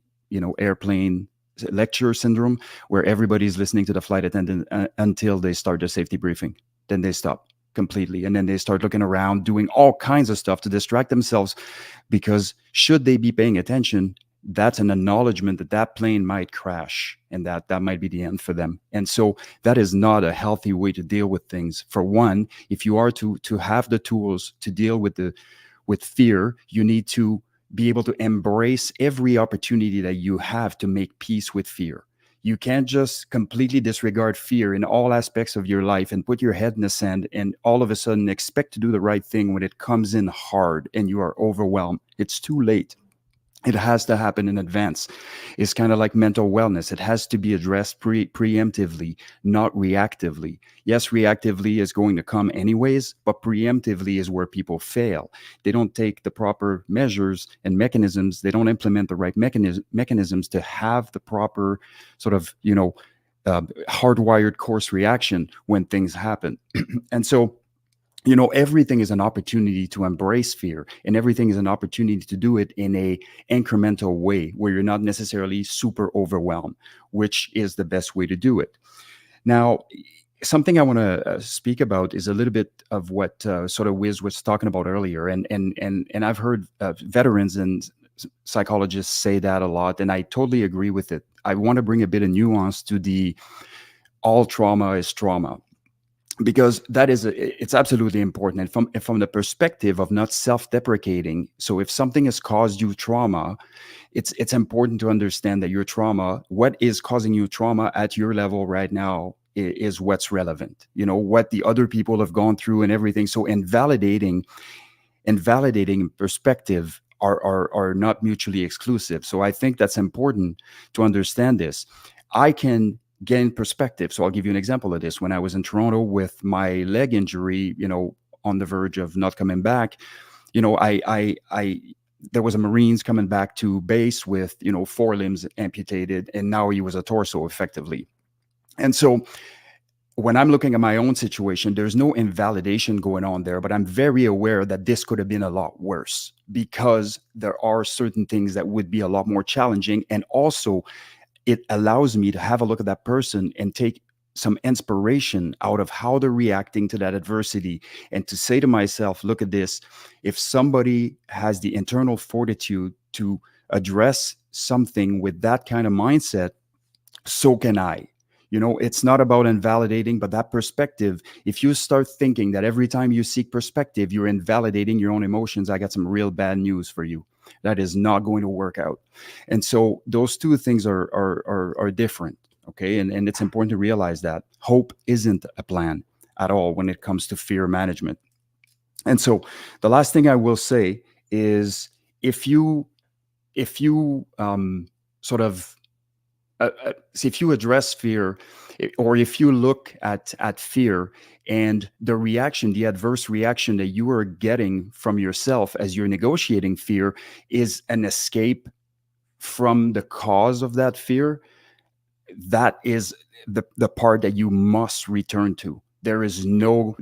airplane lecture syndrome, where everybody's listening to the flight attendant until they start their safety briefing. Then they stop completely, and then they start looking around, doing all kinds of stuff to distract themselves, because should they be paying attention, that's an acknowledgement that plane might crash, and that might be the end for them. And so that is not a healthy way to deal with things. For one, if you are to have the tools to deal with fear, you need to be able to embrace every opportunity that you have to make peace with fear. You can't just completely disregard fear in all aspects of your life and put your head in the sand and all of a sudden expect to do the right thing when it comes in hard and you are overwhelmed. It's too late. It has to happen in advance. It's kind of like mental wellness. It has to be addressed preemptively, not reactively. Yes, reactively is going to come anyways, but preemptively is where people fail. They don't take the proper measures and mechanisms. They don't implement the right mechanisms to have the proper sort of, hardwired course reaction when things happen. And so, everything is an opportunity to embrace fear, and everything is an opportunity to do it in a incremental way where you're not necessarily super overwhelmed, which is the best way to do it. Now, something I want to speak about is a little bit of what sort of Wiz was talking about earlier. And I've heard veterans and psychologists say that a lot, and I totally agree with it. I want to bring a bit of nuance to the all trauma is trauma, because it's absolutely important. And from the perspective of not self-deprecating. So if something has caused you trauma, it's important to understand that your trauma, what is causing you trauma at your level right now, is what's relevant, what the other people have gone through and everything. So invalidating perspective are not mutually exclusive. So I think that's important to understand this. I can gain perspective. So I'll give you an example of this. When I was in Toronto with my leg injury, on the verge of not coming back, there was a Marines coming back to base with, 4 limbs amputated, and now he was a torso effectively. And so when I'm looking at my own situation, there's no invalidation going on there, but I'm very aware that this could have been a lot worse, because there are certain things that would be a lot more challenging. And also, it allows me to have a look at that person and take some inspiration out of how they're reacting to that adversity, and to say to myself, look at this. If somebody has the internal fortitude to address something with that kind of mindset, so can I. It's not about invalidating, but that perspective. If you start thinking that every time you seek perspective, you're invalidating your own emotions, I got some real bad news for you. That is not going to work out. And so those two things are different. Okay. And it's important to realize that hope isn't a plan at all when it comes to fear management. And so the last thing I will say is, if you if you sort of if you address fear, or if you look at fear and the reaction, the adverse reaction that you are getting from yourself as you're negotiating fear is an escape from the cause of that fear, that is the part that you must return to. There is no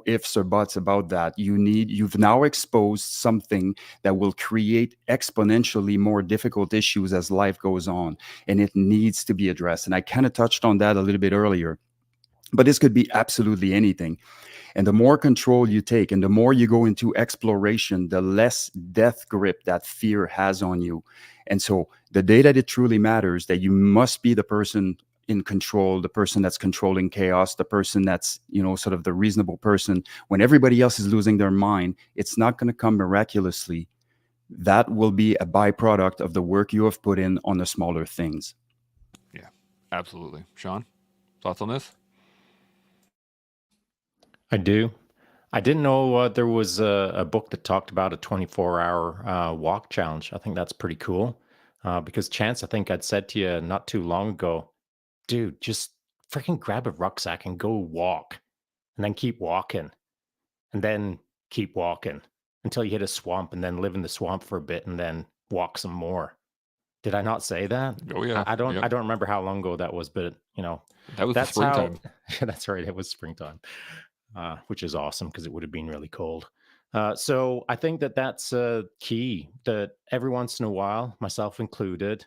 ifs or buts about that. You've now exposed something that will create exponentially more difficult issues as life goes on, and it needs to be addressed. And I kind of touched on that a little bit earlier, but this could be absolutely anything. And the more control you take and the more you go into exploration, the less death grip that fear has on you. And so the day that it truly matters, that you must be the person in control, the person that's controlling chaos, the person that's, sort of the reasonable person, when everybody else is losing their mind, it's not going to come miraculously. That will be a byproduct of the work you have put in on the smaller things. Yeah, absolutely. Shaun, thoughts on this? I do. I didn't know there was a book that talked about a 24-hour walk challenge. I think that's pretty cool. Because Chance, I think I'd said to you not too long ago, dude, just freaking grab a rucksack and go walk, and then keep walking, and then keep walking until you hit a swamp, and then live in the swamp for a bit, and then walk some more. Did I not say that? Oh yeah. I don't Yep. I don't remember how long ago that was, but That was the that's how. springtime. That's right. It was springtime, which is awesome because it would have been really cold. So I think that's key. That every once in a while, myself included,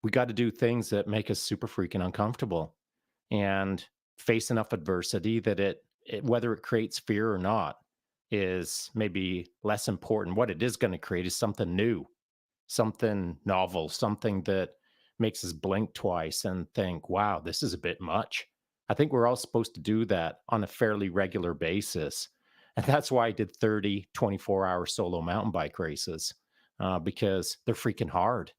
we got to do things that make us super freaking uncomfortable and face enough adversity that whether it creates fear or not is maybe less important. What it is going to create is something new, something novel, something that makes us blink twice and think, wow, this is a bit much. I think we're all supposed to do that on a fairly regular basis. And that's why I did 30, 24-hour solo mountain bike races, because they're freaking hard.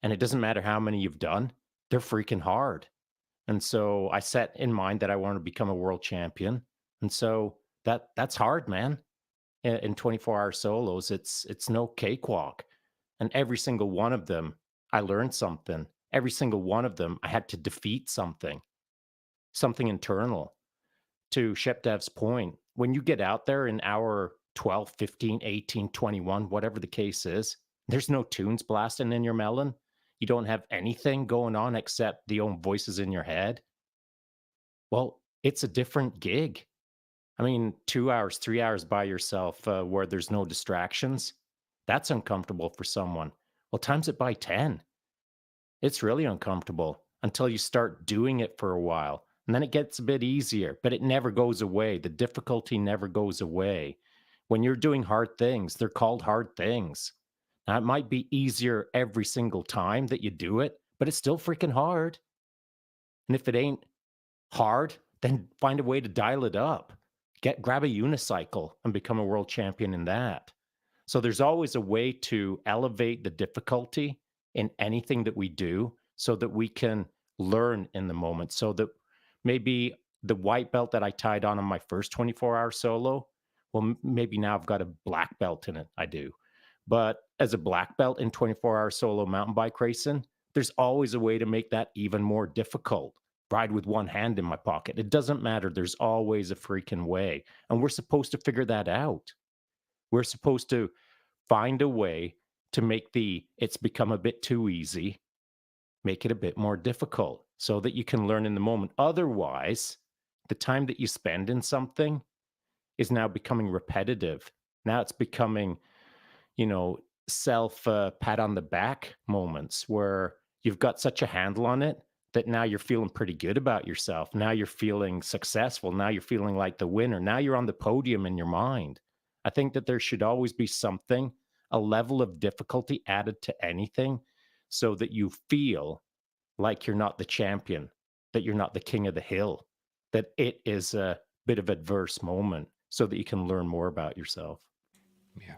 And it doesn't matter how many you've done, they're freaking hard. And so I set in mind that I want to become a world champion. And so that's hard, man. In 24-hour solos, it's no cakewalk. And every single one of them, I learned something. Every single one of them, I had to defeat something internal. To Shepdev's point, when you get out there in hour 12, 15, 18, 21, whatever the case is, there's no tunes blasting in your melon. You don't have anything going on except the own voices in your head. Well, it's a different gig. I mean, 2 hours, 3 hours by yourself where there's no distractions, that's uncomfortable for someone. Well, times it by 10. It's really uncomfortable until you start doing it for a while. And then it gets a bit easier, but it never goes away. The difficulty never goes away. When you're doing hard things, they're called hard things. Now, it might be easier every single time that you do it, but it's still freaking hard. And if it ain't hard, then find a way to dial it up. Grab a unicycle and become a world champion in that. So there's always a way to elevate the difficulty in anything that we do so that we can learn in the moment. So that maybe the white belt that I tied on my first 24-hour solo, well, maybe now I've got a black belt in it. I do. But as a black belt in 24-hour solo mountain bike racing, there's always a way to make that even more difficult. Ride with one hand in my pocket. It doesn't matter. There's always a freaking way. And we're supposed to figure that out. We're supposed to find a way to make it's become a bit too easy, make it a bit more difficult so that you can learn in the moment. Otherwise, the time that you spend in something is now becoming repetitive. Now it's becoming, self pat on the back moments where you've got such a handle on it that now you're feeling pretty good about yourself. Now you're feeling successful. Now you're feeling like the winner. Now you're on the podium in your mind. I think that there should always be something, a level of difficulty added to anything so that you feel like you're not the champion, that you're not the king of the hill, that it is a bit of adverse moment so that you can learn more about yourself. Yeah.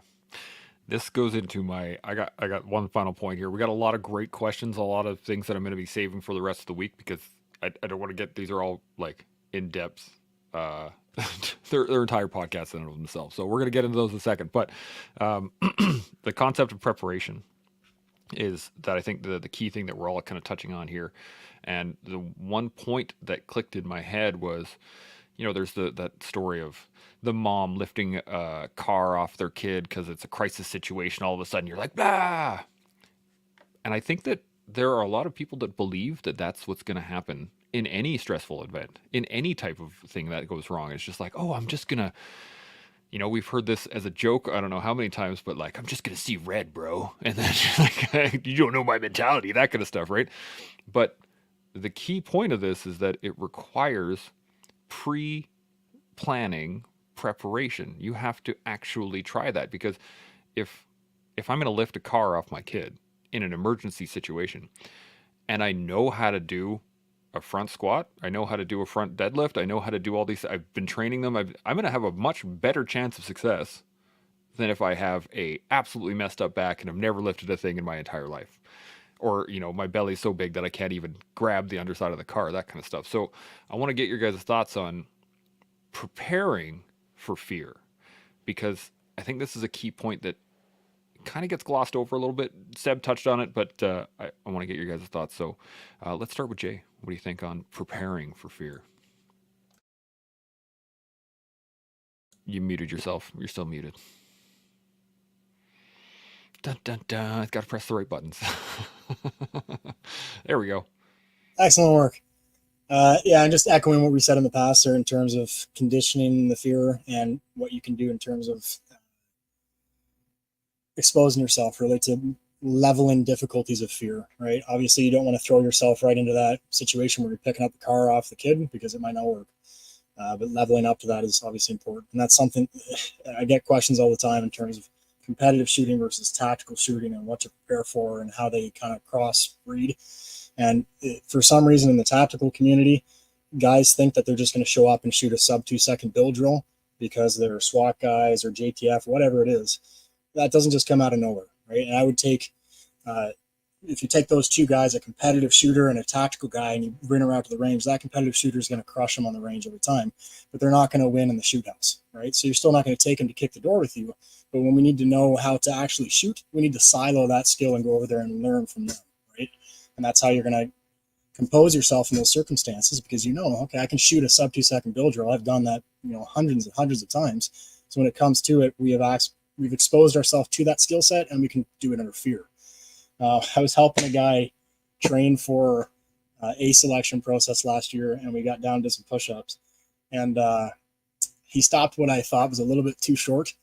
This goes into I got one final point here. We got a lot of great questions, a lot of things that I'm going to be saving for the rest of the week because I don't want to get, these are all like in depth. They're entire podcasts in themselves. So we're going to get into those in a second. But the concept of preparation, is that I think the key thing that we're all kind of touching on here, and the one point that clicked in my head was, there's that story of the mom lifting a car off their kid because it's a crisis situation. All of a sudden, you're like, ah! And I think that there are a lot of people that believe that that's what's going to happen in any stressful event, in any type of thing that goes wrong. It's just like, oh, I'm just going to, we've heard this as a joke, I don't know how many times, but like, I'm just going to see red, bro. And then like, you don't know my mentality, that kind of stuff, right? But the key point of this is that it requires pre-planning preparation. You have to actually try that, because if I'm going to lift a car off my kid in an emergency situation, and I know how to do a front squat, I know how to do a front deadlift, I know how to do all these, I've been training them, I'm going to have a much better chance of success than if I have a absolutely messed up back and I've never lifted a thing in my entire life. Or, my belly's so big that I can't even grab the underside of the car, that kind of stuff. So I want to get your guys' thoughts on preparing for fear, because I think this is a key point that kind of gets glossed over a little bit. Seb touched on it, but I want to get your guys' thoughts. So let's start with Jay. What do you think on preparing for fear? You muted yourself. You're still muted. Dun, dun, dun. I've got to press the right buttons. There we go. Excellent work. Yeah, I'm just echoing what we said in the past there in terms of conditioning the fear and what you can do in terms of exposing yourself really to leveling difficulties of fear, right? Obviously, you don't want to throw yourself right into that situation where you're picking up the car off the kid, because it might not work. But leveling up to that is obviously important. And that's something I get questions all the time in terms of competitive shooting versus tactical shooting and what to prepare for and how they kind of cross breed. And for some reason in the tactical community, guys think that they're just going to show up and shoot a sub 2 second build drill because they're SWAT guys or JTF, whatever it is. That doesn't just come out of nowhere, right? And I would take, if you take those two guys, a competitive shooter and a tactical guy, and you bring them out to the range, that competitive shooter is going to crush them on the range every time, but they're not going to win in the shoot house, right? So you're still not going to take them to kick the door with you. But when we need to know how to actually shoot, we need to silo that skill and go over there and learn from them, right? And that's how you're going to compose yourself in those circumstances, because okay, I can shoot a sub 2 second build drill. I've done that, hundreds and hundreds of times. So when it comes to it, we've exposed ourselves to that skill set, and we can do it under fear. I was helping a guy train for a selection process last year, and we got down to some push-ups, and he stopped what I thought was a little bit too short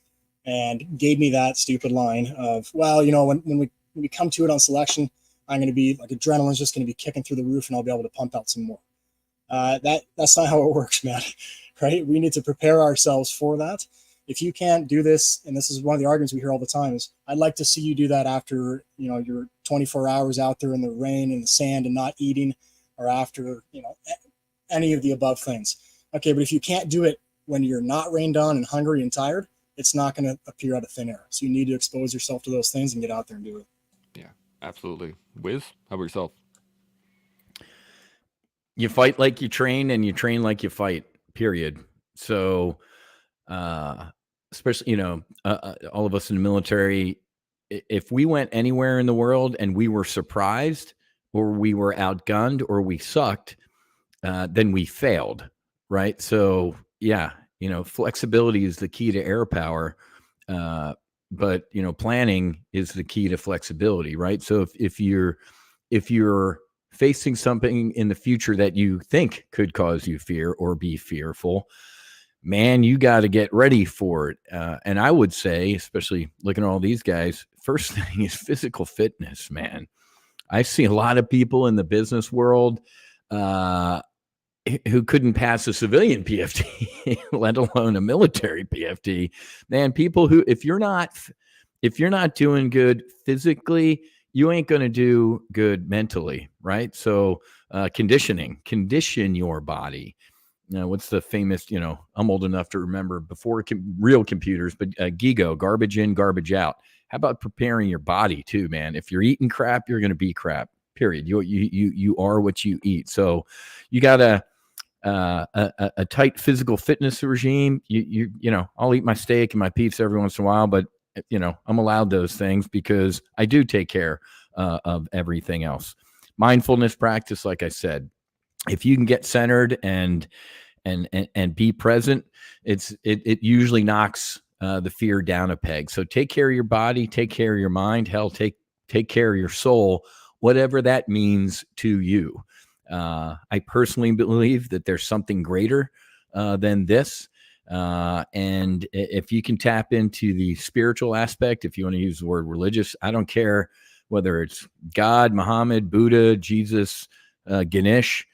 and gave me that stupid line of, well, when we come to it on selection, I'm going to be like, adrenaline's just going to be kicking through the roof and I'll be able to pump out some more. That's not how it works, man. Right? We need to prepare ourselves for that. If you can't do this, and this is one of the arguments we hear all the time, is I'd like to see you do that after, you're 24 hours out there in the rain and the sand and not eating, or after, any of the above things. Okay, but if you can't do it when you're not rained on and hungry and tired, it's not going to appear out of thin air. So you need to expose yourself to those things and get out there and do it. Yeah, absolutely. Wiz, how about yourself? You fight like you train, and you train like you fight, period. So, especially, all of us in the military, if we went anywhere in the world and we were surprised, or we were outgunned, or we sucked, then we failed, right? So yeah, flexibility is the key to air power, but planning is the key to flexibility, right? So if you're facing something in the future that you think could cause you fear or be fearful, man, you got to get ready for it. And I would say, especially looking at all these guys, first thing is physical fitness, man. I see a lot of people in the business world who couldn't pass a civilian PFT, let alone a military PFT. Man, people who, if you're not doing good physically, you ain't going to do good mentally, right? So condition your body. What's the famous, I'm old enough to remember before real computers, but GIGO, garbage in, garbage out. How about preparing your body too, man? If you're eating crap, you're going to be crap, period. You are what you eat. So you got a tight physical fitness regime. I'll eat my steak and my pizza every once in a while, but I'm allowed those things because I do take care of everything else. Mindfulness practice, like I said, if you can get centered and be present, it usually knocks the fear down a peg. So take care of your body, take care of your mind, hell, take care of your soul, whatever that means to you. I personally believe that there's something greater than this. And if you can tap into the spiritual aspect, if you want to use the word religious, I don't care whether it's God, Muhammad, Buddha, Jesus, Ganesh.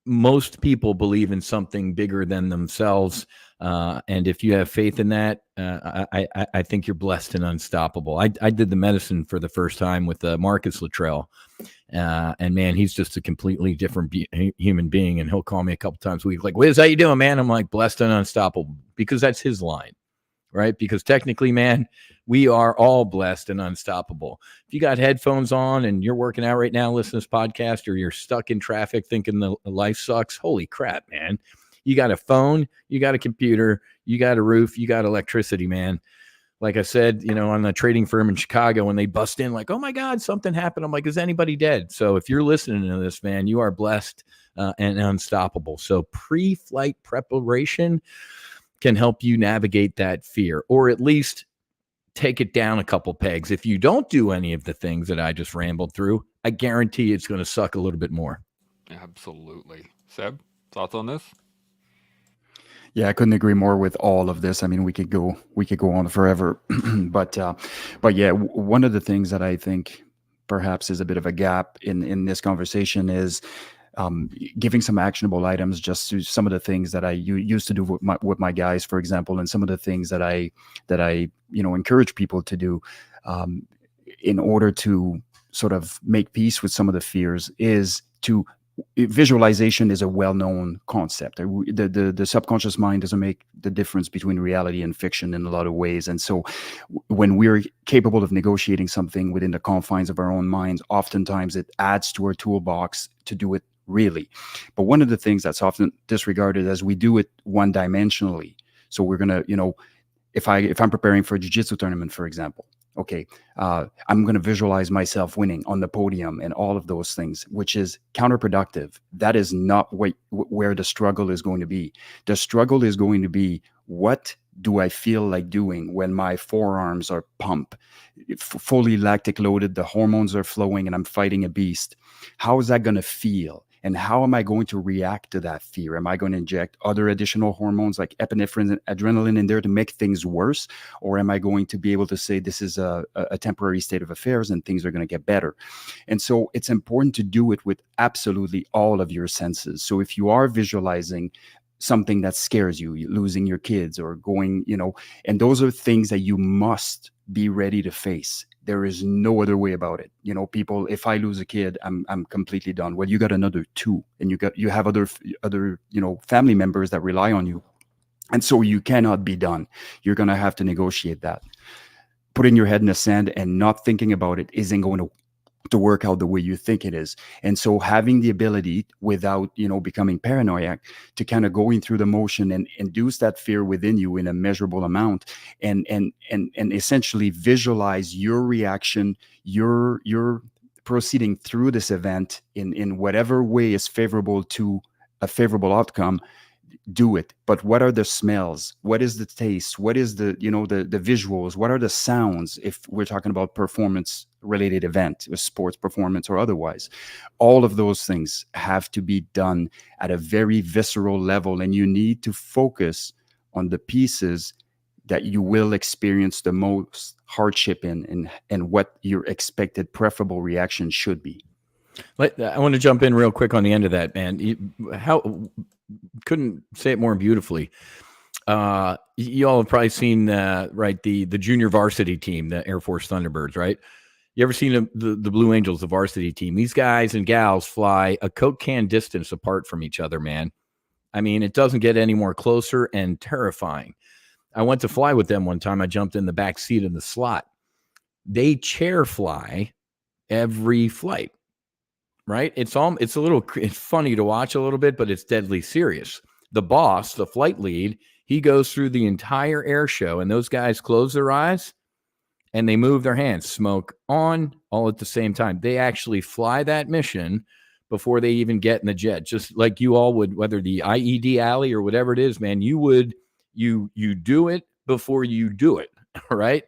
Most people believe in something bigger than themselves. And if you have faith in that, I think you're blessed and unstoppable. I did the medicine for the first time with Marcus Luttrell. And man, he's just a completely different human being. And he'll call me a couple times a week, like, Wiz, how you doing, man? I'm like, blessed and unstoppable, because that's his line, right? Because technically, man, we are all blessed and unstoppable. If you got headphones on and you're working out right now, listening to this podcast, or you're stuck in traffic thinking the life sucks, holy crap, man. You got a phone, you got a computer, you got a roof, you got electricity, man. Like I said, on the trading firm in Chicago, when they bust in like, oh my God, something happened. I'm like, is anybody dead? So if you're listening to this, man, you are blessed and unstoppable. So pre-flight preparation can help you navigate that fear, or at least take it down a couple pegs. If you don't do any of the things that I just rambled through, I guarantee it's going to suck a little bit more. Absolutely. Seb, thoughts on this? Yeah, I couldn't agree more with all of this. I mean, we could go on forever, but yeah, one of the things that I think perhaps is a bit of a gap in this conversation is giving some actionable items, just to some of the things that I used to do with my guys, for example, and some of the things that I encourage people to do in order to sort of make peace with some of the fears is to. Visualization is a well-known concept. The subconscious mind doesn't make the difference between reality and fiction in a lot of ways. And so when we're capable of negotiating something within the confines of our own minds, oftentimes it adds to our toolbox to do it really. But one of the things that's often disregarded is we do it one-dimensionally. So we're going to, if I'm preparing for a jiu-jitsu tournament, for example, okay, I'm going to visualize myself winning on the podium and all of those things, which is counterproductive. That is not where the struggle is going to be. The struggle is going to be, what do I feel like doing when my forearms are pumped, fully lactic loaded, the hormones are flowing, and I'm fighting a beast? How is that going to feel? And how am I going to react to that fear? Am I going to inject other additional hormones like epinephrine and adrenaline in there to make things worse? Or am I going to be able to say this is a temporary state of affairs and things are going to get better? And so it's important to do it with absolutely all of your senses. So if you are visualizing something that scares you, losing your kids or going, and those are things that you must be ready to face. There is no other way about it. People, if I lose a kid, I'm completely done. Well, you got another two, and you have other family members that rely on you. And so you cannot be done. You're going to have to negotiate that. Putting your head in the sand and not thinking about it isn't going to work out the way you think it is. And so having the ability, without becoming paranoid, to kind of going through the motion and induce that fear within you in a measurable amount, and essentially visualize your reaction, your proceeding through this event in whatever way is favorable to a favorable outcome. Do it. But what are the smells? What is the taste? What is the visuals? What are the sounds? If we're talking about performance related event, a sports performance or otherwise, all of those things have to be done at a very visceral level. And you need to focus on the pieces that you will experience the most hardship in and what your expected preferable reaction should be. I want to jump in real quick on the end of that, man. Couldn't say it more beautifully. You all have probably seen the junior varsity team, the Air Force Thunderbirds, right? You ever seen the Blue Angels, the varsity team? These guys and gals fly a Coke can distance apart from each other, man. I mean, it doesn't get any more closer and terrifying. I went to fly with them one time. I jumped in the back seat of the slot. They chair fly every flight. Right? It's funny to watch a little bit, but it's deadly serious. The boss, the flight lead, he goes through the entire air show, and those guys close their eyes and they move their hands, smoke on, all at the same time. They actually fly that mission before they even get in the jet, just like you all would, whether the IED alley or whatever it is, man, you do it before you do it. All right.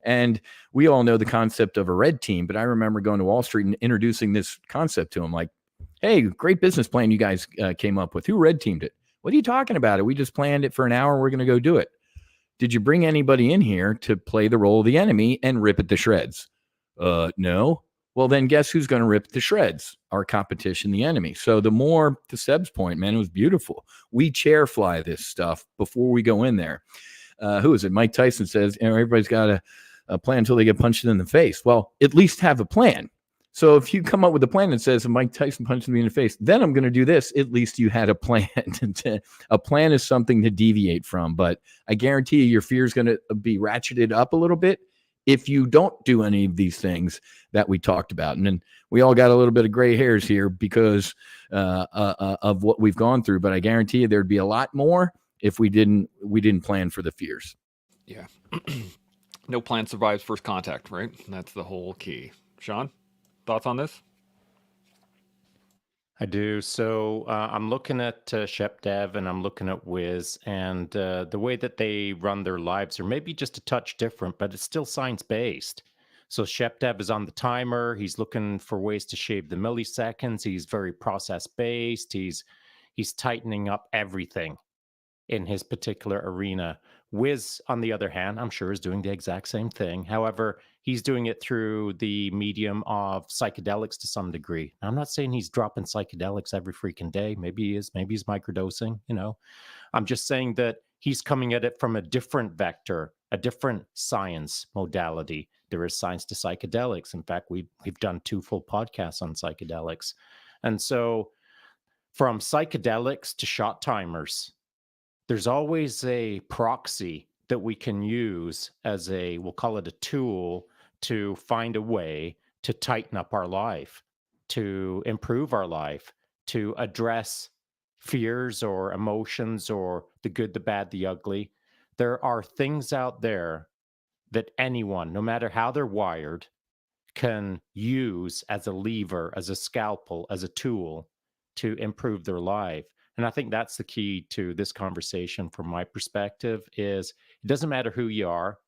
And we all know the concept of a red team, but I remember going to Wall Street and introducing this concept to them, like, hey, great business plan you guys came up with. Who red teamed it? What are you talking about? We just planned it for an hour. We're going to go do it. Did you bring anybody in here to play the role of the enemy and rip it to shreds? No. Well, then guess who's going to rip to shreds? Our competition, the enemy. So the more, to Seb's point, man, it was beautiful. We chair fly this stuff before we go in there. Who is it? Mike Tyson says, everybody's got a plan until they get punched in the face. Well, at least have a plan. So if you come up with a plan that says, Mike Tyson punched me in the face, then I'm going to do this. At least you had a plan. A plan is something to deviate from. But I guarantee you your fear is going to be ratcheted up a little bit if you don't do any of these things that we talked about. And then we all got a little bit of gray hairs here because of what we've gone through. But I guarantee you there'd be a lot more if we didn't plan for the fears. Yeah. No plan survives first contact, right? That's the whole key. Shaun, thoughts on this? I do. So I'm looking at ShepDev and I'm looking at Wiz, and the way that they run their lives are maybe just a touch different, but it's still science-based. So ShepDev is on the timer. He's looking for ways to shave the milliseconds. He's very process-based. He's tightening up everything in his particular arena. Wiz, on the other hand, I'm sure is doing the exact same thing. However, he's doing it through the medium of psychedelics to some degree. Now, I'm not saying he's dropping psychedelics every freaking day. Maybe he is. Maybe he's microdosing, I'm just saying that he's coming at it from a different vector, a different science modality. There is science to psychedelics. In fact, we've done 2 full podcasts on psychedelics. And so from psychedelics to shot timers, there's always a proxy that we can use as we'll call it a tool to find a way to tighten up our life, to improve our life, to address fears or emotions or the good, the bad, the ugly. There are things out there that anyone, no matter how they're wired, can use as a lever, as a scalpel, as a tool to improve their life. And I think that's the key to this conversation from my perspective is it doesn't matter who you are,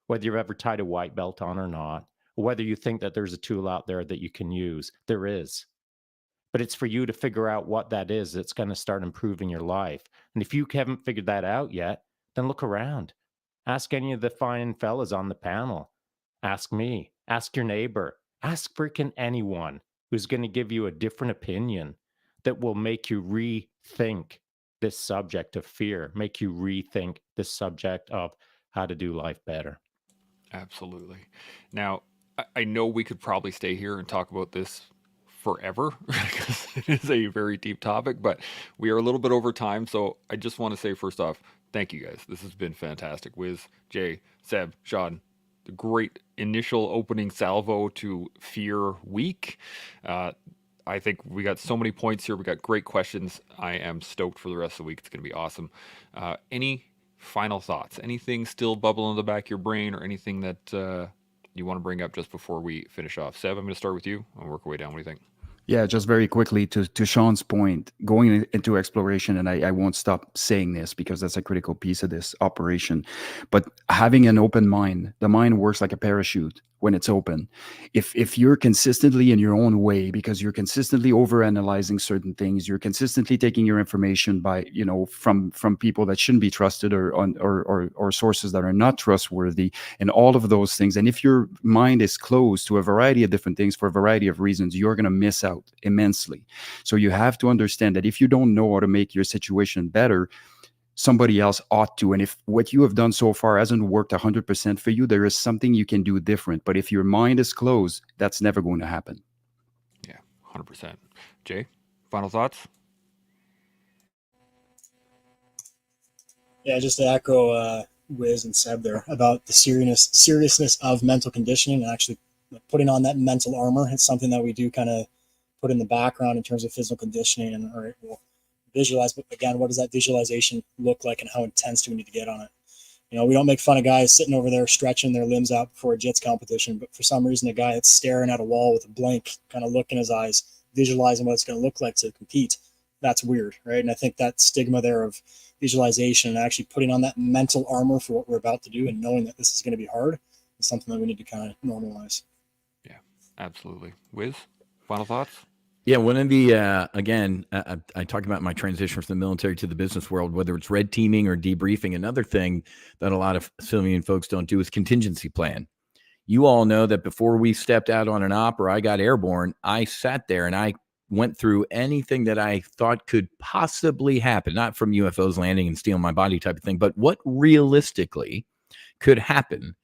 whether you've ever tied a white belt on or not, or whether you think that there's a tool out there that you can use. There is. But it's for you to figure out what that is that's going to start improving your life. And if you haven't figured that out yet, then look around. Ask any of the fine fellas on the panel. Ask me. Ask your neighbor. Ask freaking anyone who's going to give you a different opinion that will make you rethink this subject of fear, make you rethink this subject of how to do life better. Absolutely. Now, I know we could probably stay here and talk about this forever because it is a very deep topic, but we are a little bit over time. So I just want to say, first off, thank you guys. This has been fantastic. Wiz, Jay, Seb, Shaun, the great initial opening salvo to Fear Week. I think we got so many points here. We got great questions. I am stoked for the rest of the week. It's going to be awesome. Any final thoughts? Anything still bubbling in the back of your brain or anything that you want to bring up just before we finish off? Seb, I'm going to start with you. I'll work our way down. What do you think? Yeah, just very quickly to Shaun's point, going into exploration, and I won't stop saying this because that's a critical piece of this operation, but having an open mind, the mind works like a parachute when it's open. If you're consistently in your own way, because you're consistently overanalyzing certain things, you're consistently taking your information by, from people that shouldn't be trusted or sources that are not trustworthy and all of those things. And if your mind is closed to a variety of different things for a variety of reasons, you're going to miss out immensely. So you have to understand that if you don't know how to make your situation better, somebody else ought to. And if what you have done so far hasn't worked 100% for you, there is something you can do different. But if your mind is closed, that's never going to happen. Yeah, 100%. Jay, final thoughts? Yeah, just to echo Wiz and Seb there about the seriousness of mental conditioning and actually putting on that mental armor. It's something that we do kind of put in the background in terms of physical conditioning, and we'll visualize. But again, what does that visualization look like, and how intense do we need to get on it? We don't make fun of guys sitting over there stretching their limbs out before a jits competition, but for some reason, a guy that's staring at a wall with a blank kind of look in his eyes, visualizing what it's going to look like to compete, that's weird, right? And I think that stigma there of visualization and actually putting on that mental armor for what we're about to do and knowing that this is going to be hard is something that we need to kind of normalize. Yeah, absolutely. Wiz, final thoughts? Yeah, one of the again, I talked about my transition from the military to the business world, whether it's red teaming or debriefing. Another thing that a lot of civilian folks don't do is contingency plan. You all know that before we stepped out on an op or I got airborne, I sat there and I went through anything that I thought could possibly happen, not from UFOs landing and stealing my body type of thing, but what realistically could happen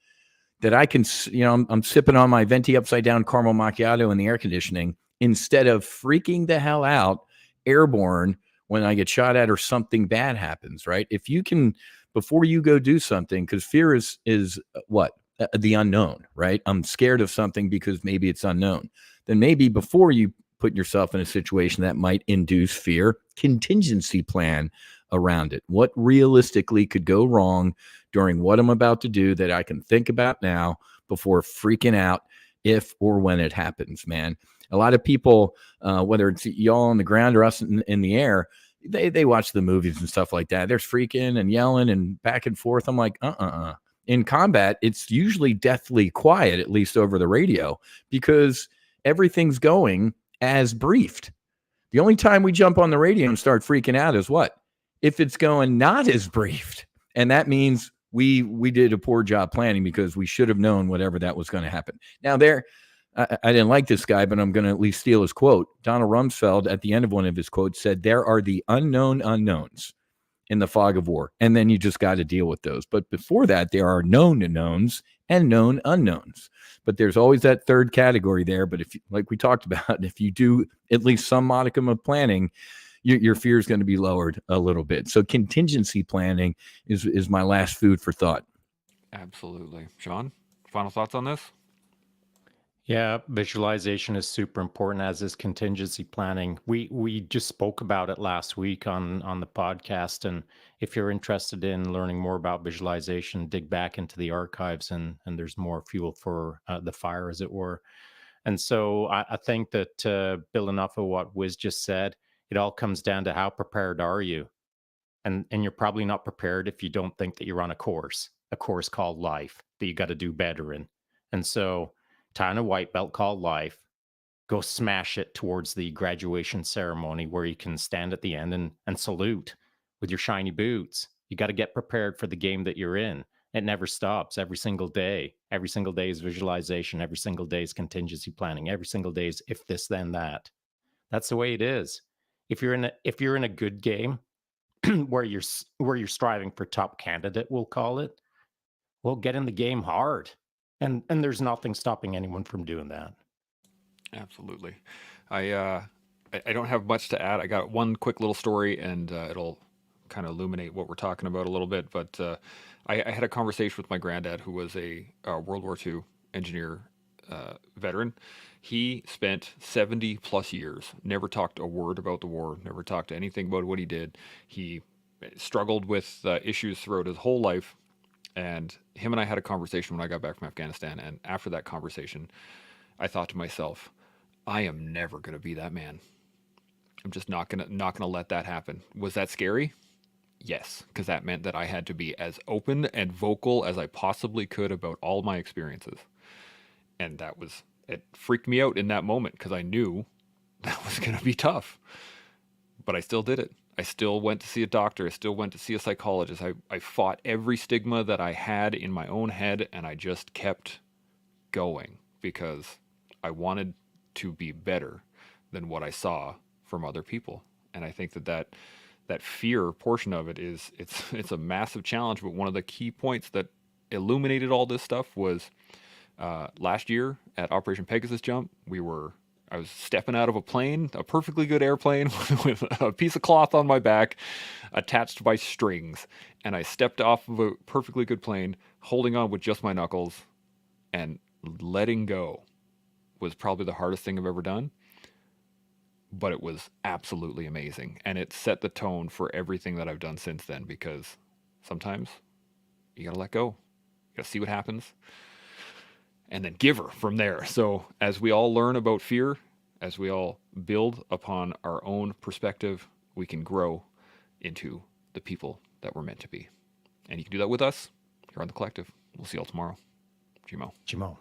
that I can, I'm sipping on my venti upside down caramel macchiato in the air conditioning instead of freaking the hell out airborne when I get shot at or something bad happens, right? If you can, before you go do something, because fear is what? The unknown, right? I'm scared of something because maybe it's unknown. Then maybe before you put yourself in a situation that might induce fear, contingency plan around it. What realistically could go wrong during what I'm about to do that I can think about now before freaking out if or when it happens, man. A lot of people, whether it's y'all on the ground or us in the air, they watch the movies and stuff like that. They're freaking and yelling and back and forth. I'm like, In combat, it's usually deathly quiet, at least over the radio, because everything's going as briefed. The only time we jump on the radio and start freaking out is what? If it's going not as briefed. And that means we did a poor job planning because we should have known whatever that was going to happen. Now I didn't like this guy, but I'm going to at least steal his quote. Donald Rumsfeld, at the end of one of his quotes, said, "There are the unknown unknowns in the fog of war, and then you just got to deal with those. But before that, there are known knowns and known unknowns. But there's always that third category there. But if, like we talked about, if you do at least some modicum of planning, your fear is going to be lowered a little bit. So contingency planning is my last food for thought." Absolutely. Shaun, final thoughts on this? Yeah, visualization is super important, as is contingency planning. We just spoke about it last week on the podcast, and if you're interested in learning more about visualization, dig back into the archives, and there's more fuel for the fire, as it were. And so I think that building off of what Wiz just said, it all comes down to how prepared are you, and you're probably not prepared if you don't think that you're on a course called life that you got to do better in. And so tie on a white belt called life, go smash it towards the graduation ceremony where you can stand at the end and salute with your shiny boots. You got to get prepared for the game that you're in. It never stops. Every single day is visualization. Every single day is contingency planning. Every single day is if this, then that. That's the way it is. If you're in a good game where you're striving for top candidate, we'll call it, well, get in the game hard. And there's nothing stopping anyone from doing that. Absolutely. I don't have much to add. I got one quick little story, and it'll kind of illuminate what we're talking about a little bit. But I had a conversation with my granddad, who was a World War II engineer veteran. He spent 70 plus years, never talked a word about the war, never talked anything about what he did. He struggled with issues throughout his whole life. And him and I had a conversation when I got back from Afghanistan. And after that conversation, I thought to myself, I am never going to be that man. I'm just not gonna let that happen. Was that scary? Yes, because that meant that I had to be as open and vocal as I possibly could about all my experiences. And it freaked me out in that moment because I knew that was going to be tough. But I still did it. I still went to see a doctor. I still went to see a psychologist. I fought every stigma that I had in my own head, and I just kept going because I wanted to be better than what I saw from other people. And I think that fear portion of it it's a massive challenge. But one of the key points that illuminated all this stuff was last year at Operation Pegasus Jump. I was stepping out of a plane, a perfectly good airplane with a piece of cloth on my back attached by strings. And I stepped off of a perfectly good plane, holding on with just my knuckles, and letting go was probably the hardest thing I've ever done. But it was absolutely amazing. And it set the tone for everything that I've done since then, because sometimes you gotta let go. You gotta see what happens, and then giver from there. So as we all learn about fear, as we all build upon our own perspective, we can grow into the people that we're meant to be. And you can do that with us here on The Collective. We'll see you all tomorrow. Gmo. Jimo.